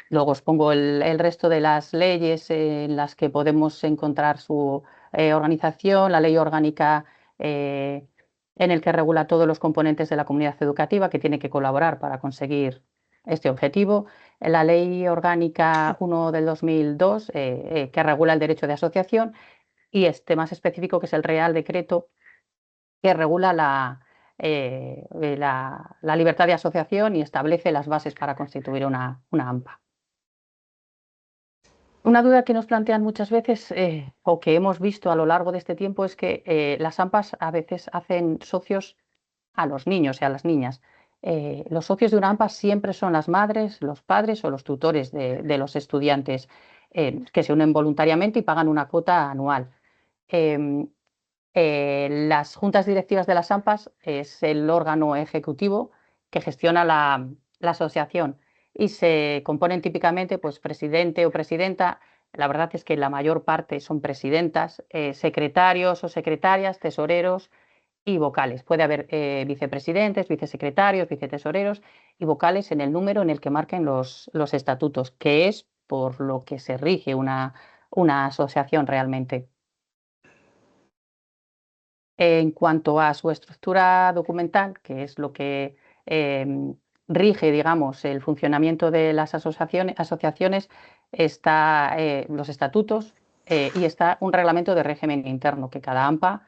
Speaker 3: Luego os pongo el resto de las leyes en las que podemos encontrar su organización, la ley orgánica en el que regula todos los componentes de la comunidad educativa que tiene que colaborar para conseguir este objetivo, la ley orgánica 1 del 2002 que regula el derecho de asociación y este más específico que es el Real Decreto que regula la libertad de asociación y establece las bases para constituir una AMPA. Una duda que nos plantean muchas veces o que hemos visto a lo largo de este tiempo es que las AMPAs a veces hacen socios a los niños y a las niñas. Los socios de una AMPA siempre son las madres, los padres o los tutores de los estudiantes que se unen voluntariamente y pagan una cuota anual. Em, las juntas directivas de las AMPAs es el órgano ejecutivo que gestiona la asociación y se componen típicamente pues presidente o presidenta. La verdad es que la mayor parte son presidentas, secretarios o secretarias, tesoreros y vocales. Puede haber vicepresidentes, vicesecretarios, vicetesoreros y vocales en el número en el que marquen los estatutos, que es por lo que se rige una asociación realmente. En cuanto a su estructura documental, que es lo que rige, digamos, el funcionamiento de las asociaciones, está los estatutos y está un reglamento de régimen interno, que cada AMPA,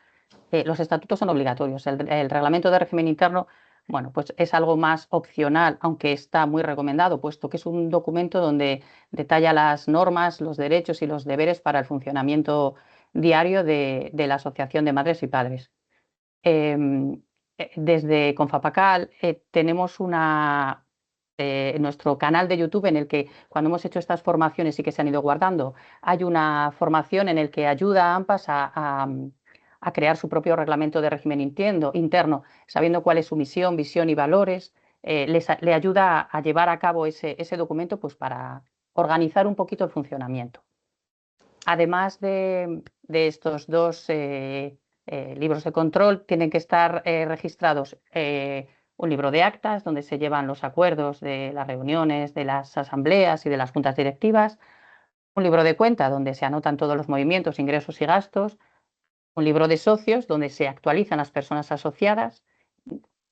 Speaker 3: los estatutos son obligatorios. El reglamento de régimen interno, bueno, pues es algo más opcional, aunque está muy recomendado, puesto que es un documento donde detalla las normas, los derechos y los deberes para el funcionamiento diario de la Asociación de Madres y Padres. Desde Confapacal tenemos nuestro canal de YouTube en el que cuando hemos hecho estas formaciones y que se han ido guardando, hay una formación en el que ayuda a AMPAs a crear su propio reglamento de régimen interno, sabiendo cuál es su misión, visión y valores. Le ayuda a llevar a cabo ese documento pues, para organizar un poquito el funcionamiento. Además de estos dos libros de control, tienen que estar registrados un libro de actas donde se llevan los acuerdos de las reuniones, de las asambleas y de las juntas directivas, un libro de cuenta donde se anotan todos los movimientos, ingresos y gastos, un libro de socios donde se actualizan las personas asociadas.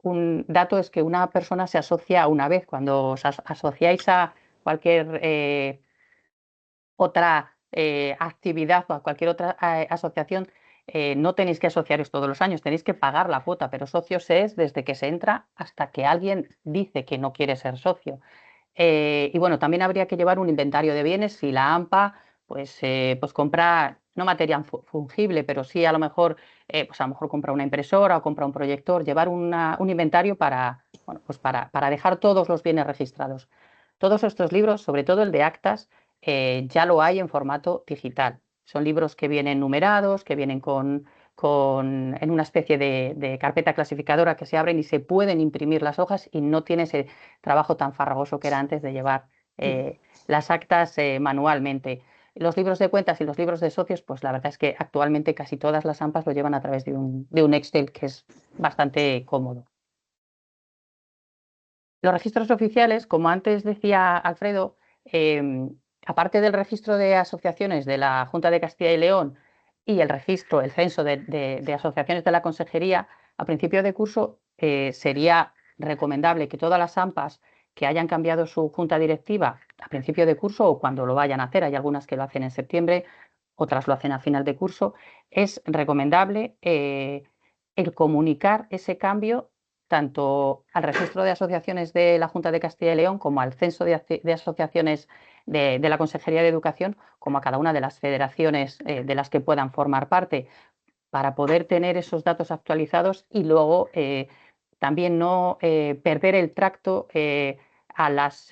Speaker 3: Un dato es que una persona se asocia una vez. Cuando os asociáis a cualquier otra actividad o a cualquier otra asociación, no tenéis que asociaros todos los años, tenéis que pagar la cuota, pero socios es desde que se entra hasta que alguien dice que no quiere ser socio. Y bueno, también habría que llevar un inventario de bienes si la AMPA pues compra, no material fungible, pero sí a lo mejor, pues a lo mejor compra una impresora o compra un proyector, llevar un inventario para, bueno, pues para dejar todos los bienes registrados. Todos estos libros, sobre todo el de actas, ya lo hay en formato digital. Son libros que vienen numerados, que vienen en una especie de carpeta clasificadora que se abren y se pueden imprimir las hojas y no tiene ese trabajo tan farragoso que era antes de llevar las actas manualmente. Los libros de cuentas y los libros de socios, pues la verdad es que actualmente casi todas las AMPAs lo llevan a través de un Excel, que es bastante cómodo. Los registros oficiales, como antes decía Alfredo, aparte del registro de asociaciones de la Junta de Castilla y León y el censo de asociaciones de la Consejería, a principio de curso sería recomendable que todas las AMPAs que hayan cambiado su junta directiva a principio de curso o cuando lo vayan a hacer, hay algunas que lo hacen en septiembre, otras lo hacen a final de curso, es recomendable el comunicar ese cambio tanto al registro de asociaciones de la Junta de Castilla y León como al censo de asociaciones de la Consejería de Educación, como a cada una de las federaciones de las que puedan formar parte, para poder tener esos datos actualizados y luego también no perder el tracto a las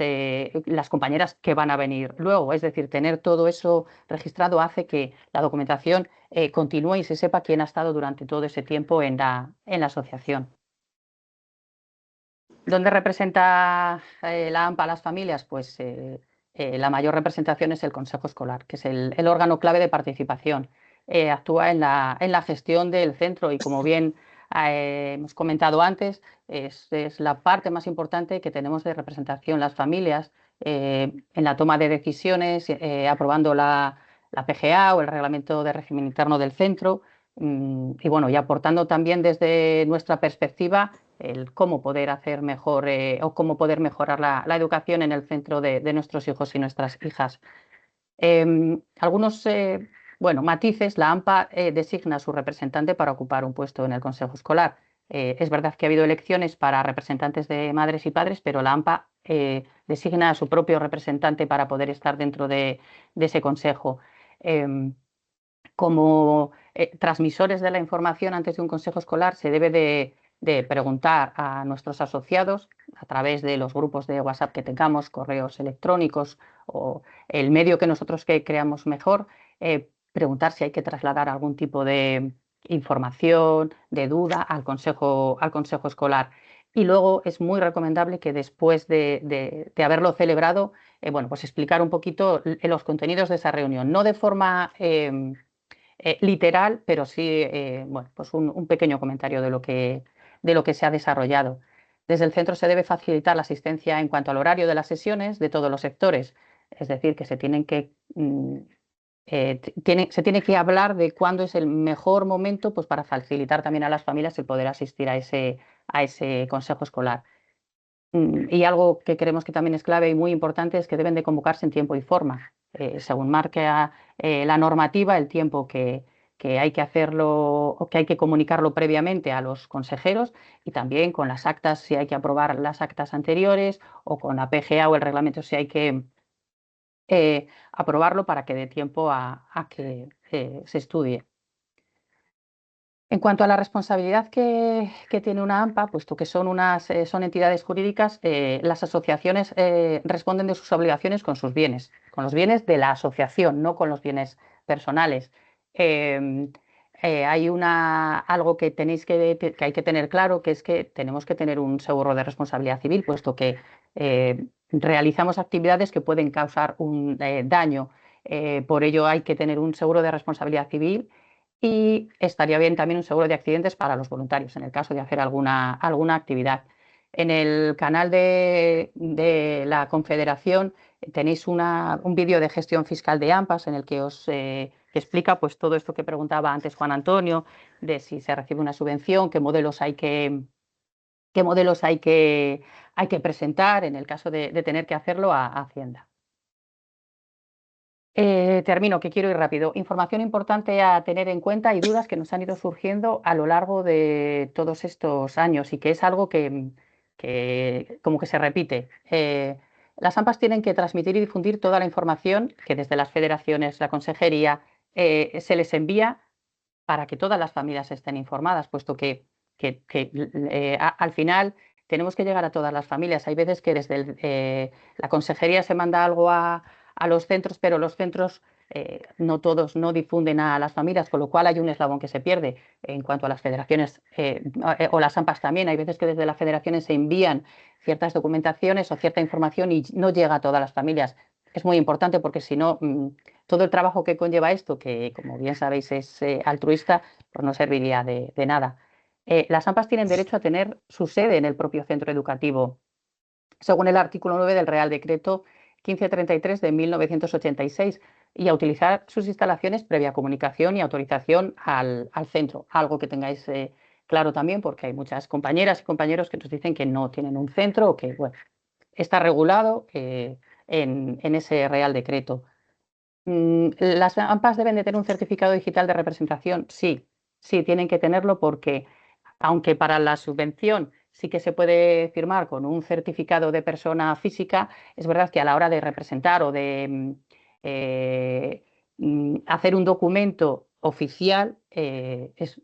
Speaker 3: compañeras que van a venir luego. Es decir, tener todo eso registrado hace que la documentación continúe y se sepa quién ha estado durante todo ese tiempo en la asociación. ¿Dónde representa la AMPA a las familias? Pues la mayor representación es el Consejo Escolar, que es el órgano clave de participación. Actúa en la gestión del centro y, como bien hemos comentado antes, es la parte más importante que tenemos de representación las familias en la toma de decisiones, aprobando la PGA o el Reglamento de Régimen Interno del centro, y bueno, y aportando también desde nuestra perspectiva el cómo poder hacer mejor o cómo poder mejorar la educación en el centro de nuestros hijos y nuestras hijas. Algunos matices: la AMPA designa a su representante para ocupar un puesto en el Consejo Escolar. Es verdad que ha habido elecciones para representantes de madres y padres, pero la AMPA designa a su propio representante para poder estar dentro de ese consejo. Como transmisores de la información antes de un consejo escolar, se debe de preguntar a nuestros asociados a través de los grupos de WhatsApp que tengamos, correos electrónicos o el medio que nosotros creamos mejor, preguntar si hay que trasladar algún tipo de información, de duda al consejo escolar. Y luego es muy recomendable que después de haberlo celebrado, bueno, pues explicar un poquito los contenidos de esa reunión, no de forma literal, pero sí bueno, pues un pequeño comentario de lo que se ha desarrollado. Desde el centro se debe facilitar la asistencia en cuanto al horario de las sesiones de todos los sectores, es decir, que se tienen que se tiene que hablar de cuándo es el mejor momento, pues, para facilitar también a las familias el poder asistir a ese consejo escolar. Y algo que creemos que también es clave y muy importante es que deben de convocarse en tiempo y forma, según marca la normativa, el tiempo que hay que hacerlo o que hay que comunicarlo previamente a los consejeros, y también con las actas, si hay que aprobar las actas anteriores, o con la PGA o el reglamento, si hay que aprobarlo, para que dé tiempo a que se estudie. En cuanto a la responsabilidad que tiene una AMPA, puesto que son entidades jurídicas, las asociaciones responden de sus obligaciones con sus bienes, con los bienes de la asociación, no con los bienes personales. Hay algo que hay que tener claro, que es que tenemos que tener un seguro de responsabilidad civil, puesto que realizamos actividades que pueden causar un daño. Por ello hay que tener un seguro de responsabilidad civil, y estaría bien también un seguro de accidentes para los voluntarios en el caso de hacer alguna actividad. En el canal de la Confederación tenéis un vídeo de gestión fiscal de AMPAs, en el que os que explica, pues, todo esto que preguntaba antes Juan Antonio, de si se recibe una subvención, qué modelos hay que presentar en el caso de tener que hacerlo a Hacienda. Termino, que quiero ir rápido. Información importante a tener en cuenta y dudas que nos han ido surgiendo a lo largo de todos estos años, y que es algo que como que se repite. Las AMPAs tienen que transmitir y difundir toda la información que desde las federaciones, la consejería, se les envía, para que todas las familias estén informadas, puesto que al final tenemos que llegar a todas las familias. Hay veces que desde la consejería se manda algo a los centros, pero los centros no todos no difunden a las familias, con lo cual hay un eslabón que se pierde. En cuanto a las federaciones o las AMPAs también, hay veces que desde las federaciones se envían ciertas documentaciones o cierta información y no llega a todas las familias. Es muy importante, porque si no, todo el trabajo que conlleva esto, que como bien sabéis es altruista, pues no serviría de nada. Las AMPAs tienen derecho a tener su sede en el propio centro educativo, según el artículo 9 del Real Decreto 1533 de 1986, y a utilizar sus instalaciones previa comunicación y autorización al centro. Algo que tengáis claro también, porque hay muchas compañeras y compañeros que nos dicen que no tienen un centro, o que, bueno, está regulado en ese Real Decreto. ¿Las AMPAs deben de tener un certificado digital de representación? Sí, sí, tienen que tenerlo, porque aunque para la subvención sí que se puede firmar con un certificado de persona física, es verdad que a la hora de representar o de hacer un documento oficial, es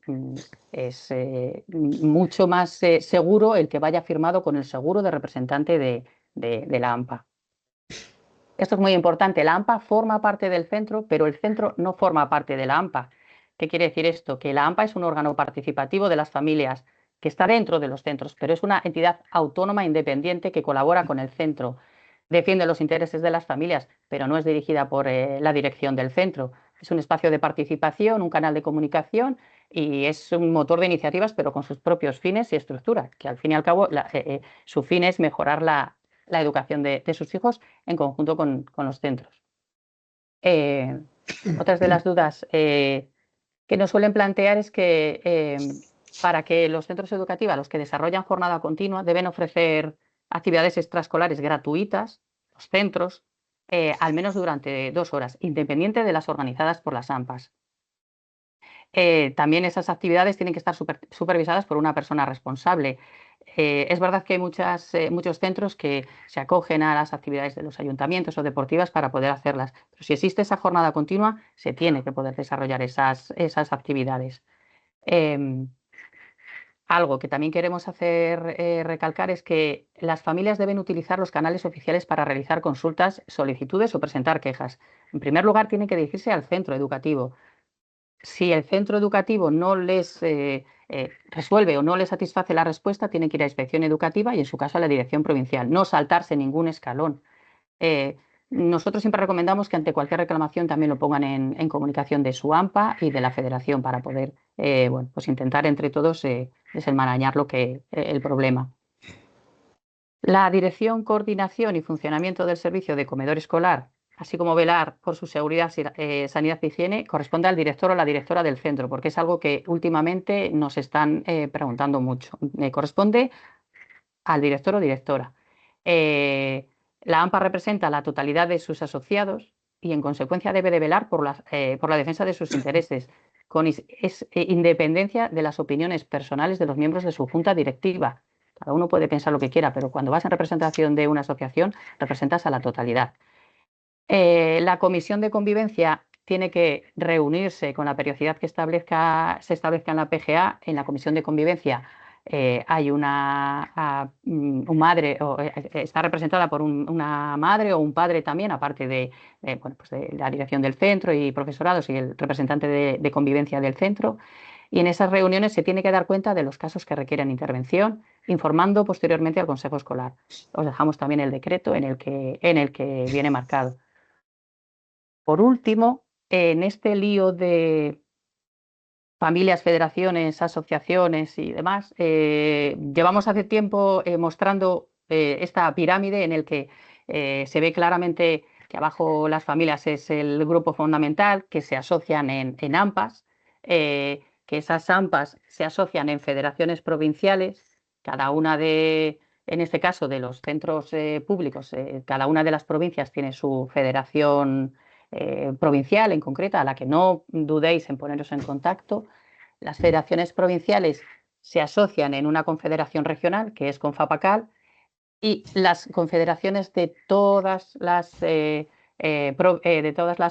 Speaker 3: mucho más seguro el que vaya firmado con el seguro de representante de la AMPA. Esto es muy importante. La AMPA forma parte del centro, pero el centro no forma parte de la AMPA. ¿Qué quiere decir esto? Que la AMPA es un órgano participativo de las familias, que está dentro de los centros, pero es una entidad autónoma independiente que colabora con el centro. Defiende los intereses de las familias, pero no es dirigida por la dirección del centro. Es un espacio de participación, un canal de comunicación, y es un motor de iniciativas, pero con sus propios fines y estructura, que al fin y al cabo su fin es mejorar la educación de sus hijos en conjunto con los centros. Otras de las dudas que nos suelen plantear es que para que los centros educativos, los que desarrollan jornada continua, deben ofrecer actividades extraescolares gratuitas, los centros, al menos durante 2 horas, independiente de las organizadas por las AMPAs. También esas actividades tienen que estar supervisadas por una persona responsable. Es verdad que hay muchos centros que se acogen a las actividades de los ayuntamientos o deportivas para poder hacerlas, pero si existe esa jornada continua, se tiene que poder desarrollar esas actividades. Algo que también queremos hacer recalcar es que las familias deben utilizar los canales oficiales para realizar consultas, solicitudes o presentar quejas. En primer lugar, tienen que dirigirse al centro educativo. Si el centro educativo no les resuelve o no le satisface la respuesta, tiene que ir a inspección educativa y en su caso a la dirección provincial, no saltarse ningún escalón. Nosotros siempre recomendamos que ante cualquier reclamación también lo pongan en comunicación de su AMPA y de la federación para poder bueno, pues intentar entre todos desenmarañar el problema. La dirección, coordinación y funcionamiento del servicio de comedor escolar, así como velar por su seguridad, sanidad e higiene, corresponde al director o la directora del centro, porque es algo que últimamente nos están preguntando mucho. Corresponde al director o directora. La AMPA representa la totalidad de sus asociados y, en consecuencia, debe de velar por la defensa de sus intereses, con independencia de las opiniones personales de los miembros de su junta directiva. Cada uno puede pensar lo que quiera, pero cuando vas en representación de una asociación, representas a la totalidad. La comisión de convivencia tiene que reunirse con la periodicidad que se establezca en la PGA. En la comisión de convivencia hay un madre, está representada por una madre o un padre también, aparte de la dirección del centro y profesorados y el representante de convivencia del centro. Y en esas reuniones se tiene que dar cuenta de los casos que requieren intervención, informando posteriormente al Consejo Escolar. Os dejamos también el decreto en el que viene marcado. Por último, en este lío de familias, federaciones, asociaciones y demás, llevamos hace tiempo mostrando esta pirámide en el que se ve claramente que abajo las familias es el grupo fundamental, que se asocian en AMPAs, que esas AMPAs se asocian en federaciones provinciales, cada una en este caso de los centros públicos, cada una de las provincias tiene su federación provincial en concreta, a la que no dudéis en poneros en contacto. Las federaciones provinciales se asocian en una confederación regional, que es Confapacal, y las confederaciones de todas las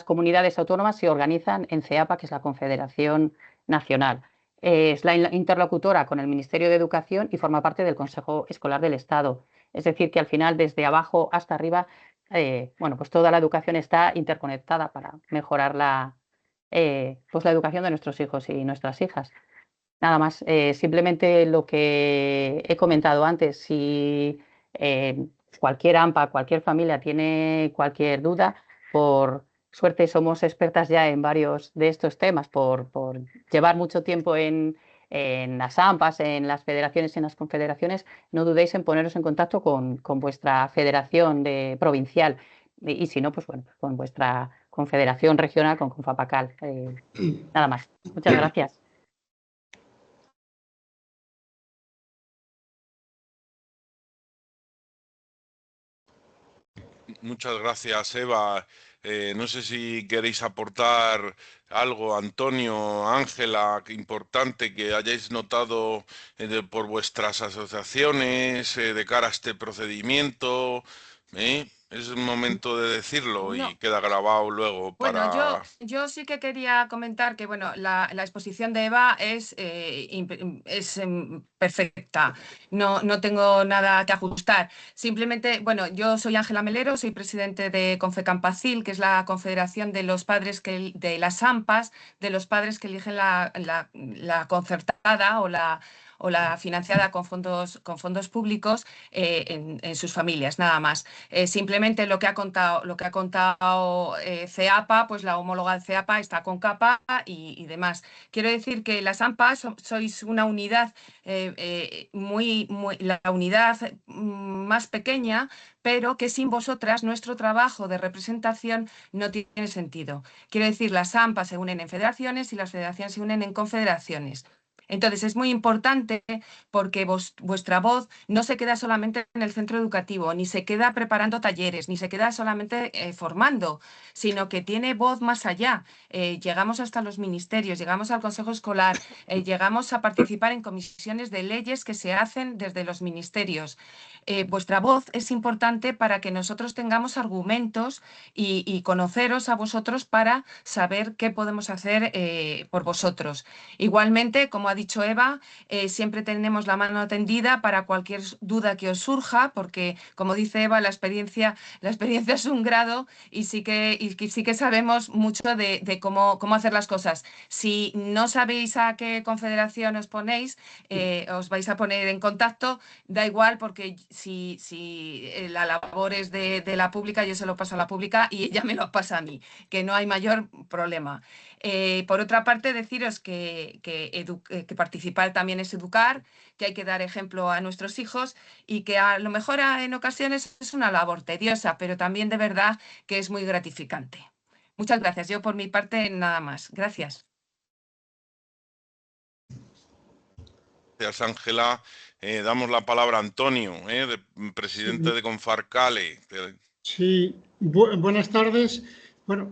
Speaker 3: comunidades autónomas se organizan en CEAPA, que es la Confederación Nacional. Es la interlocutora con el Ministerio de Educación y forma parte del Consejo Escolar del Estado. Es decir, que al final, desde abajo hasta arriba, pues toda la educación está interconectada para mejorar la educación de nuestros hijos y nuestras hijas. Nada más, simplemente lo que he comentado antes, si cualquier AMPA, cualquier familia tiene cualquier duda, por suerte somos expertas ya en varios de estos temas, por llevar mucho tiempo en las AMPAs, en las federaciones y en las confederaciones, no dudéis en poneros en contacto con vuestra federación provincial y si no, pues bueno, con vuestra confederación regional, con Confapacal. Nada más. Muchas gracias.
Speaker 1: Muchas gracias, Eva. No sé si queréis aportar algo, Antonio, Ángela, que importante que hayáis notado por vuestras asociaciones de cara a este procedimiento. Es un momento de decirlo
Speaker 4: No.
Speaker 1: y queda grabado luego
Speaker 4: Bueno,
Speaker 1: para...
Speaker 4: yo sí que quería comentar que bueno, la exposición de Eva es perfecta. No tengo nada que ajustar. Simplemente, bueno, yo soy Ángela Melero, soy presidente de Confecampacil, que es la confederación de los padres de las AMPAs, de los padres que eligen la concertada o la financiada con fondos públicos en sus familias, nada más. Simplemente lo que ha contado CEAPA, pues la homóloga de CEAPA está con CAPA y demás. Quiero decir que las AMPAs sois una unidad la unidad más pequeña, pero que sin vosotras nuestro trabajo de representación no tiene sentido. Quiero decir, las AMPAs se unen en federaciones y las federaciones se unen en confederaciones. Entonces es muy importante porque vuestra voz no se queda solamente en el centro educativo, ni se queda preparando talleres, ni se queda solamente formando, sino que tiene voz más allá. Llegamos hasta los ministerios, llegamos al Consejo Escolar, llegamos a participar en comisiones de leyes que se hacen desde los ministerios. Vuestra voz es importante para que nosotros tengamos argumentos y conoceros a vosotros para saber qué podemos hacer por vosotros. Igualmente, como ha ha dicho Eva, siempre tenemos la mano tendida para cualquier duda que os surja, porque, como dice Eva, la experiencia es un grado y sí que sabemos mucho de cómo hacer las cosas. Si no sabéis a qué confederación os ponéis, os vais a poner en contacto, da igual, porque si la labor es de la pública, yo se lo paso a la pública y ella me lo pasa a mí, que no hay mayor problema. Por otra parte, deciros que participar también es educar, que hay que dar ejemplo a nuestros hijos y que a lo mejor en ocasiones es una labor tediosa, pero también de verdad que es muy gratificante. Muchas gracias. Yo por mi parte nada más. Gracias.
Speaker 1: Gracias, Ángela. Damos la palabra a Antonio, presidente de Confarcale.
Speaker 5: Sí, buenas tardes. Bueno,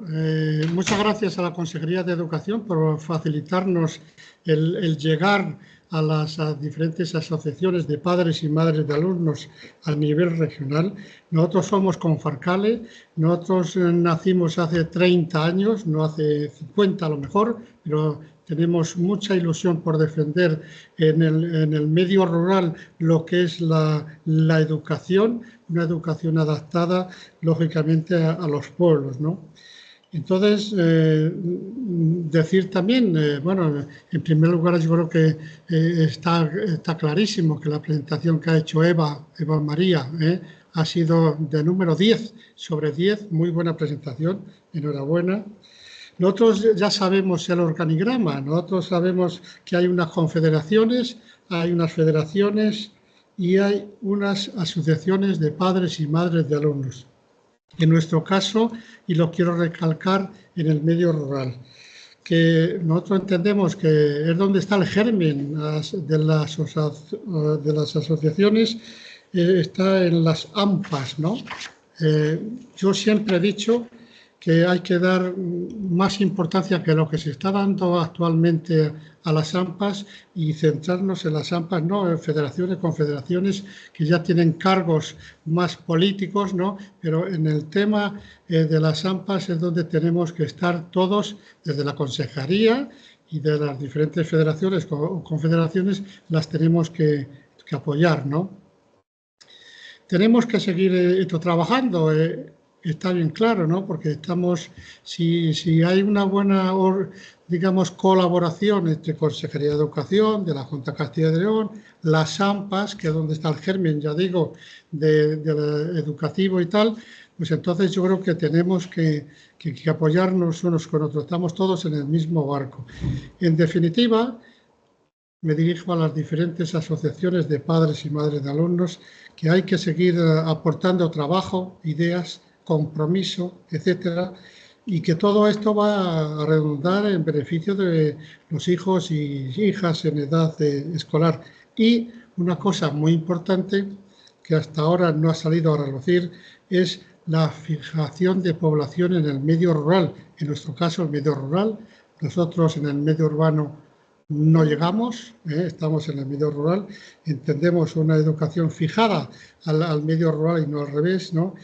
Speaker 5: muchas gracias a la Consejería de Educación por facilitarnos el llegar a las diferentes asociaciones de padres y madres de alumnos a nivel regional. Nosotros somos Confarcale, nosotros nacimos hace 30 años, no hace 50 a lo mejor, pero tenemos mucha ilusión por defender en el medio rural lo que es la educación, una educación adaptada, lógicamente, a los pueblos, ¿no? Entonces, decir también, bueno, en primer lugar yo creo que está clarísimo que la presentación que ha hecho Eva María, ha sido de número 10 sobre 10, muy buena presentación, enhorabuena. Nosotros ya sabemos el organigrama, nosotros sabemos que hay unas confederaciones, hay unas federaciones y hay unas asociaciones de padres y madres de alumnos. En nuestro caso, y lo quiero recalcar, en el medio rural, que nosotros entendemos que es donde está el germen de las asociaciones, está en las AMPAs, ¿no? Yo siempre he dicho que hay que dar más importancia que lo que se está dando actualmente a las AMPAs y centrarnos en las AMPAs, no en federaciones, confederaciones que ya tienen cargos más políticos, ¿no? Pero en el tema de las AMPAs es donde tenemos que estar todos, desde la consejería y de las diferentes federaciones o confederaciones, las tenemos que apoyar, ¿no? Tenemos que seguir trabajando. Está bien claro, ¿no? Porque estamos, si hay una buena, digamos, colaboración entre Consejería de Educación, de la Junta de Castilla y León, las AMPAs, que es donde está el germen, ya digo, de educativo y tal, pues entonces yo creo que tenemos que apoyarnos unos con otros. Estamos todos en el mismo barco. En definitiva, me dirijo a las diferentes asociaciones de padres y madres de alumnos, que hay que seguir aportando trabajo, ideas, compromiso, etcétera, y que todo esto va a redundar en beneficio de los hijos y hijas en edad escolar. Y una cosa muy importante que hasta ahora no ha salido a relucir es la fijación de población en el medio rural. En nuestro caso, el medio rural. Nosotros en el medio urbano no llegamos, estamos en el medio rural. Entendemos una educación fijada al medio rural y no al revés, ¿no?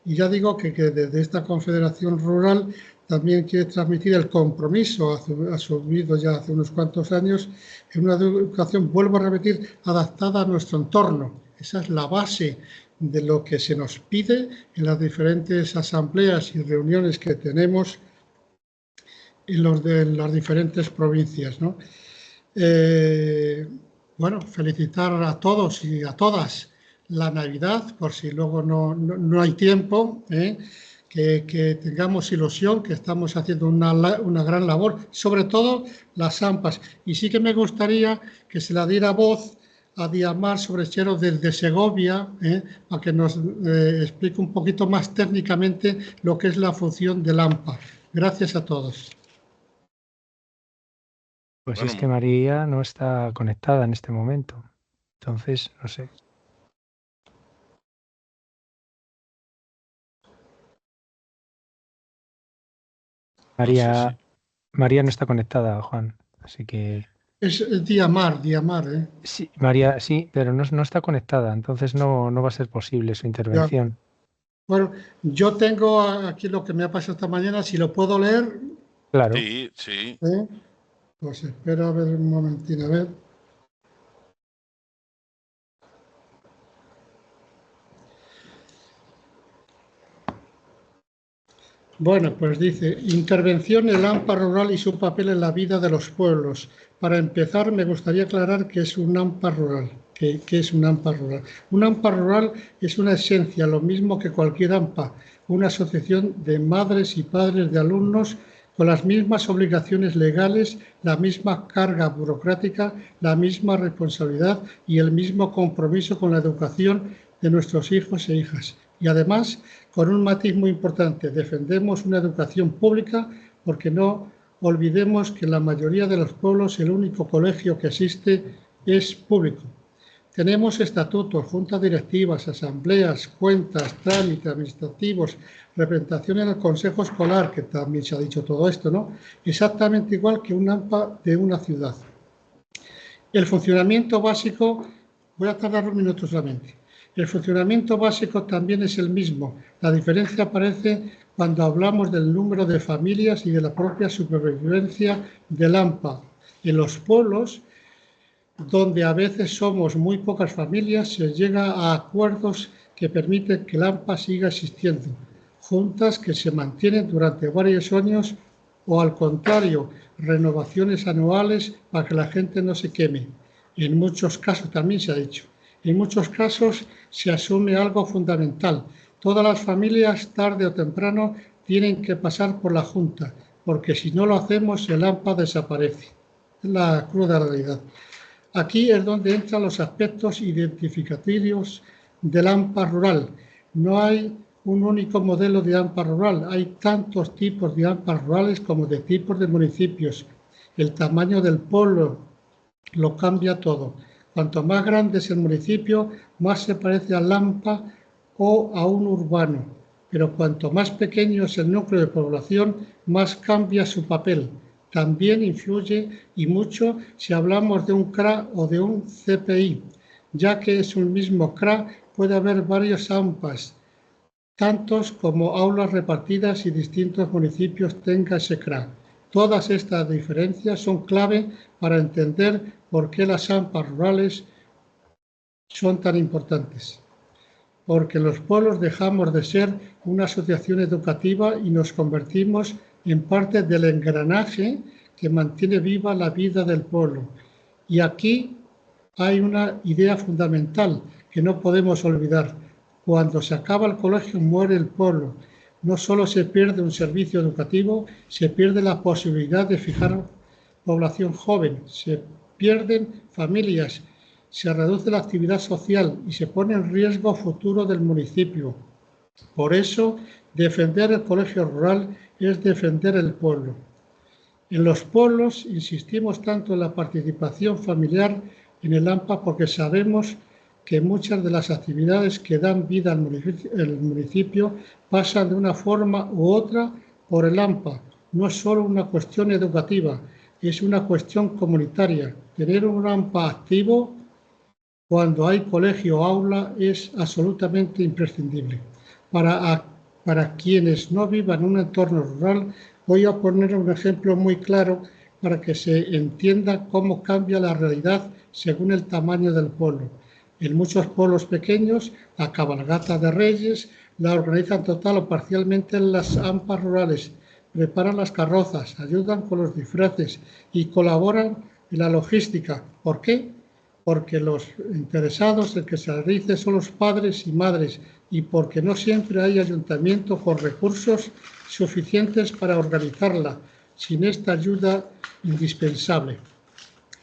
Speaker 5: Y ya digo que desde esta Confederación Rural también quiere transmitir el compromiso asumido ya hace unos cuantos años en una educación, vuelvo a repetir, adaptada a nuestro entorno. Esa es la base de lo que se nos pide en las diferentes asambleas y reuniones que tenemos en las diferentes provincias, ¿no? Bueno, felicitar a todos y a todas la Navidad, por si luego no hay tiempo, que tengamos ilusión, que estamos haciendo una gran labor, sobre todo las AMPAs. Y sí que me gustaría que se la diera voz a Diamar Sobrechero desde Segovia, para que nos explique un poquito más técnicamente lo que es la función del AMPA. Gracias a todos.
Speaker 2: Pues es que María no está conectada en este momento, entonces no sé. María no está conectada, Juan, así que...
Speaker 5: Es Diamar,
Speaker 2: Sí, María, sí, pero no está conectada, entonces no va a ser posible su intervención.
Speaker 5: Ya. Bueno, yo tengo aquí lo que me ha pasado esta mañana, si lo puedo leer.
Speaker 2: Claro.
Speaker 1: Sí.
Speaker 5: Pues espera a ver un momentín, a ver. Bueno, pues dice, intervención en el AMPA rural y su papel en la vida de los pueblos. Para empezar, me gustaría aclarar qué es un AMPA rural. ¿Qué es un AMPA rural? Un AMPA rural es una esencia, lo mismo que cualquier AMPA, una asociación de madres y padres de alumnos con las mismas obligaciones legales, la misma carga burocrática, la misma responsabilidad y el mismo compromiso con la educación de nuestros hijos e hijas. Y además, con un matiz muy importante, defendemos una educación pública porque no olvidemos que en la mayoría de los pueblos el único colegio que existe es público. Tenemos estatutos, juntas directivas, asambleas, cuentas, trámites administrativos, representación en el consejo escolar, que también se ha dicho todo esto, ¿no? Exactamente igual que un AMPA de una ciudad. El funcionamiento básico, voy a tardar un minuto solamente. El funcionamiento básico también es el mismo. La diferencia aparece cuando hablamos del número de familias y de la propia supervivencia del AMPA. En los pueblos, donde a veces somos muy pocas familias, se llega a acuerdos que permiten que el AMPA siga existiendo. Juntas que se mantienen durante varios años o, al contrario, renovaciones anuales para que la gente no se queme. En muchos casos, también se ha dicho, en muchos casos se asume algo fundamental. Todas las familias, tarde o temprano, tienen que pasar por la Junta, porque si no lo hacemos, el AMPA desaparece. Es la cruda realidad. Aquí es donde entran los aspectos identificativos del AMPA rural. No hay un único modelo de AMPA rural. Hay tantos tipos de AMPA rurales como de tipos de municipios. El tamaño del pueblo lo cambia todo. Cuanto más grande es el municipio, más se parece al AMPA o a un urbano. Pero cuanto más pequeño es el núcleo de población, más cambia su papel. También influye y mucho si hablamos de un CRA o de un CPI, ya que es un mismo CRA, puede haber varios AMPAs, tantos como aulas repartidas y distintos municipios tenga ese CRA. Todas estas diferencias son clave para entender por qué las AMPAs rurales son tan importantes. Porque los pueblos dejamos de ser una asociación educativa y nos convertimos en parte del engranaje que mantiene viva la vida del pueblo. Y aquí hay una idea fundamental que no podemos olvidar. Cuando se acaba el colegio, muere el pueblo. No solo se pierde un servicio educativo, se pierde la posibilidad de fijar población joven, se pierden familias, se reduce la actividad social y se pone en riesgo futuro del municipio. Por eso, defender el colegio rural es defender el pueblo. En los pueblos insistimos tanto en la participación familiar en el AMPA porque sabemos que muchas de las actividades que dan vida al municipio pasan de una forma u otra por el AMPA. No es solo una cuestión educativa, es una cuestión comunitaria. Tener un AMPA activo cuando hay colegio o aula es absolutamente imprescindible. Para quienes no vivan en un entorno rural, voy a poner un ejemplo muy claro para que se entienda cómo cambia la realidad según el tamaño del pueblo. En muchos pueblos pequeños, la cabalgata de Reyes la organizan total o parcialmente en las AMPAs rurales, preparan las carrozas, ayudan con los disfraces y colaboran en la logística. ¿Por qué? Porque los interesados en que se realice son los padres y madres y porque no siempre hay ayuntamiento con recursos suficientes para organizarla, sin esta ayuda indispensable.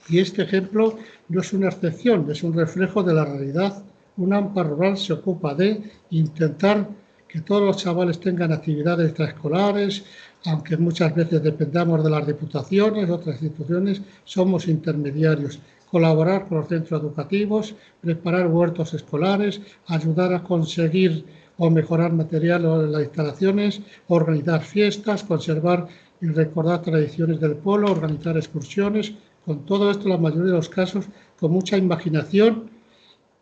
Speaker 5: Y este ejemplo no es una excepción, es un reflejo de la realidad. Un AMPA rural se ocupa de intentar que todos los chavales tengan actividades extraescolares, aunque muchas veces dependamos de las diputaciones, otras instituciones, somos intermediarios. Colaborar con los centros educativos, preparar huertos escolares, ayudar a conseguir o mejorar material en las instalaciones, organizar fiestas, conservar y recordar tradiciones del pueblo, organizar excursiones. Con todo esto, la mayoría de los casos, con mucha imaginación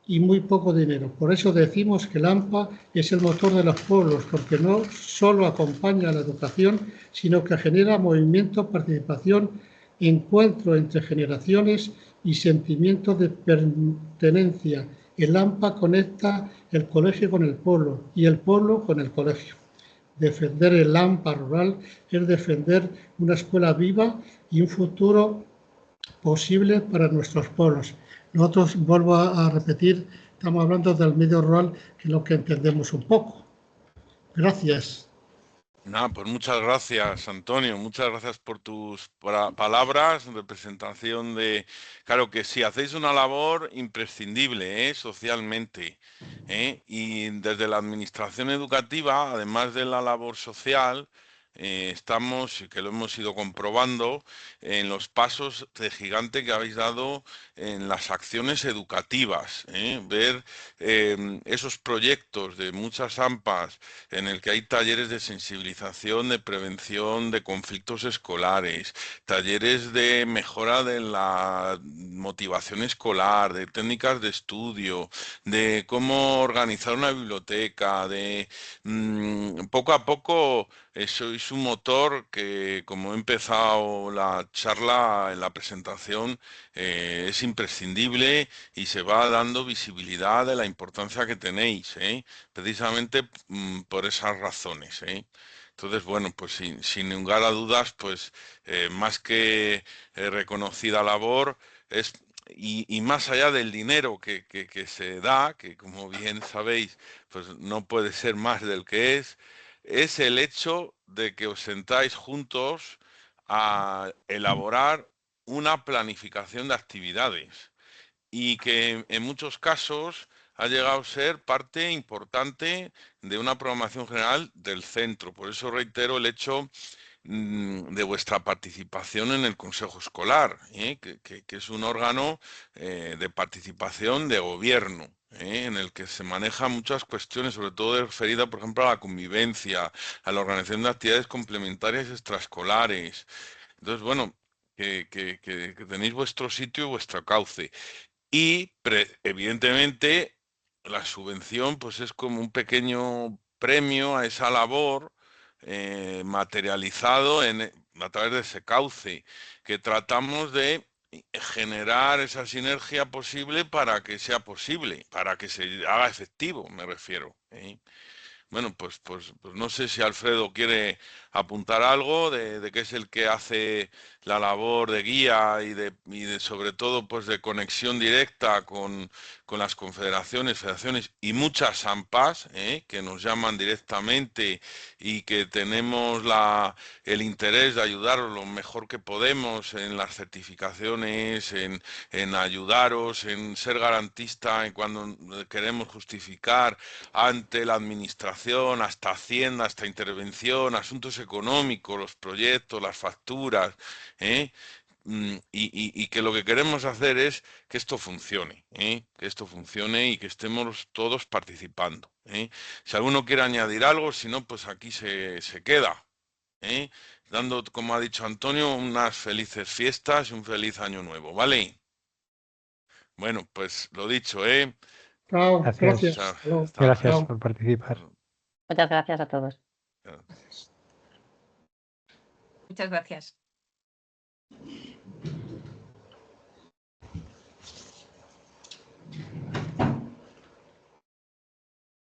Speaker 5: y muy poco dinero. Por eso decimos que el AMPA es el motor de los pueblos, porque no solo acompaña a la educación, sino que genera movimiento, participación, encuentro entre generaciones y sentimiento de pertenencia. El AMPA conecta el colegio con el pueblo y el pueblo con el colegio. Defender el AMPA rural es defender una escuela viva y un futuro posible para nuestros pueblos. Nosotros, vuelvo a repetir, estamos hablando del medio rural, que es lo que entendemos un poco. Gracias.
Speaker 1: Nada, pues muchas gracias, Antonio. Muchas gracias por tus palabras de presentación de... Claro que sí, hacéis una labor imprescindible, socialmente. Y desde la administración educativa, además de la labor social, estamos, y que lo hemos ido comprobando, en los pasos de gigante que habéis dado en las acciones educativas. Ver esos proyectos de muchas AMPAs en el que hay talleres de sensibilización, de prevención de conflictos escolares, talleres de mejora de la motivación escolar, de técnicas de estudio, de cómo organizar una biblioteca, de poco a poco sois un motor que, como he empezado la charla en la presentación, es imprescindible y se va dando visibilidad de la importancia que tenéis, precisamente por esas razones. Entonces, bueno, pues sin lugar a dudas, pues más que reconocida labor, es, y más allá del dinero que se da, que como bien sabéis, pues no puede ser más del que es el hecho de que os sentáis juntos a elaborar una planificación de actividades y que en muchos casos ha llegado a ser parte importante de una programación general del centro. Por eso reitero el hecho de vuestra participación en el Consejo Escolar, que es un órgano de participación de gobierno, en el que se manejan muchas cuestiones, sobre todo referidas, por ejemplo, a la convivencia, a la organización de actividades complementarias extraescolares. Entonces, bueno, que tenéis vuestro sitio y vuestro cauce. Y evidentemente la subvención pues es como un pequeño premio a esa labor materializado a través de ese cauce que tratamos de generar esa sinergia posible para que sea posible, para que se haga efectivo, me refiero. Bueno, pues no sé si Alfredo quiere apuntar algo de que es el que hace la labor de guía y de sobre todo pues de conexión directa con las confederaciones, federaciones y muchas AMPAs que nos llaman directamente y que tenemos el interés de ayudaros lo mejor que podemos en las certificaciones, en ayudaros, en ser garantista en cuando queremos justificar ante la administración, hasta Hacienda, hasta intervención, asuntos económicos, los proyectos, las facturas, ¿eh? Y que lo que queremos hacer es que esto funcione, que esto funcione y que estemos todos participando. Si alguno quiere añadir algo, si no, pues aquí se queda. Dando, como ha dicho Antonio, unas felices fiestas y un feliz año nuevo, ¿vale? Bueno, pues lo dicho,
Speaker 5: Chao,
Speaker 2: Gracias.
Speaker 5: gracias.
Speaker 2: Gracias
Speaker 5: Chao.
Speaker 2: por participar.
Speaker 3: Muchas gracias a todos.
Speaker 4: Muchas gracias.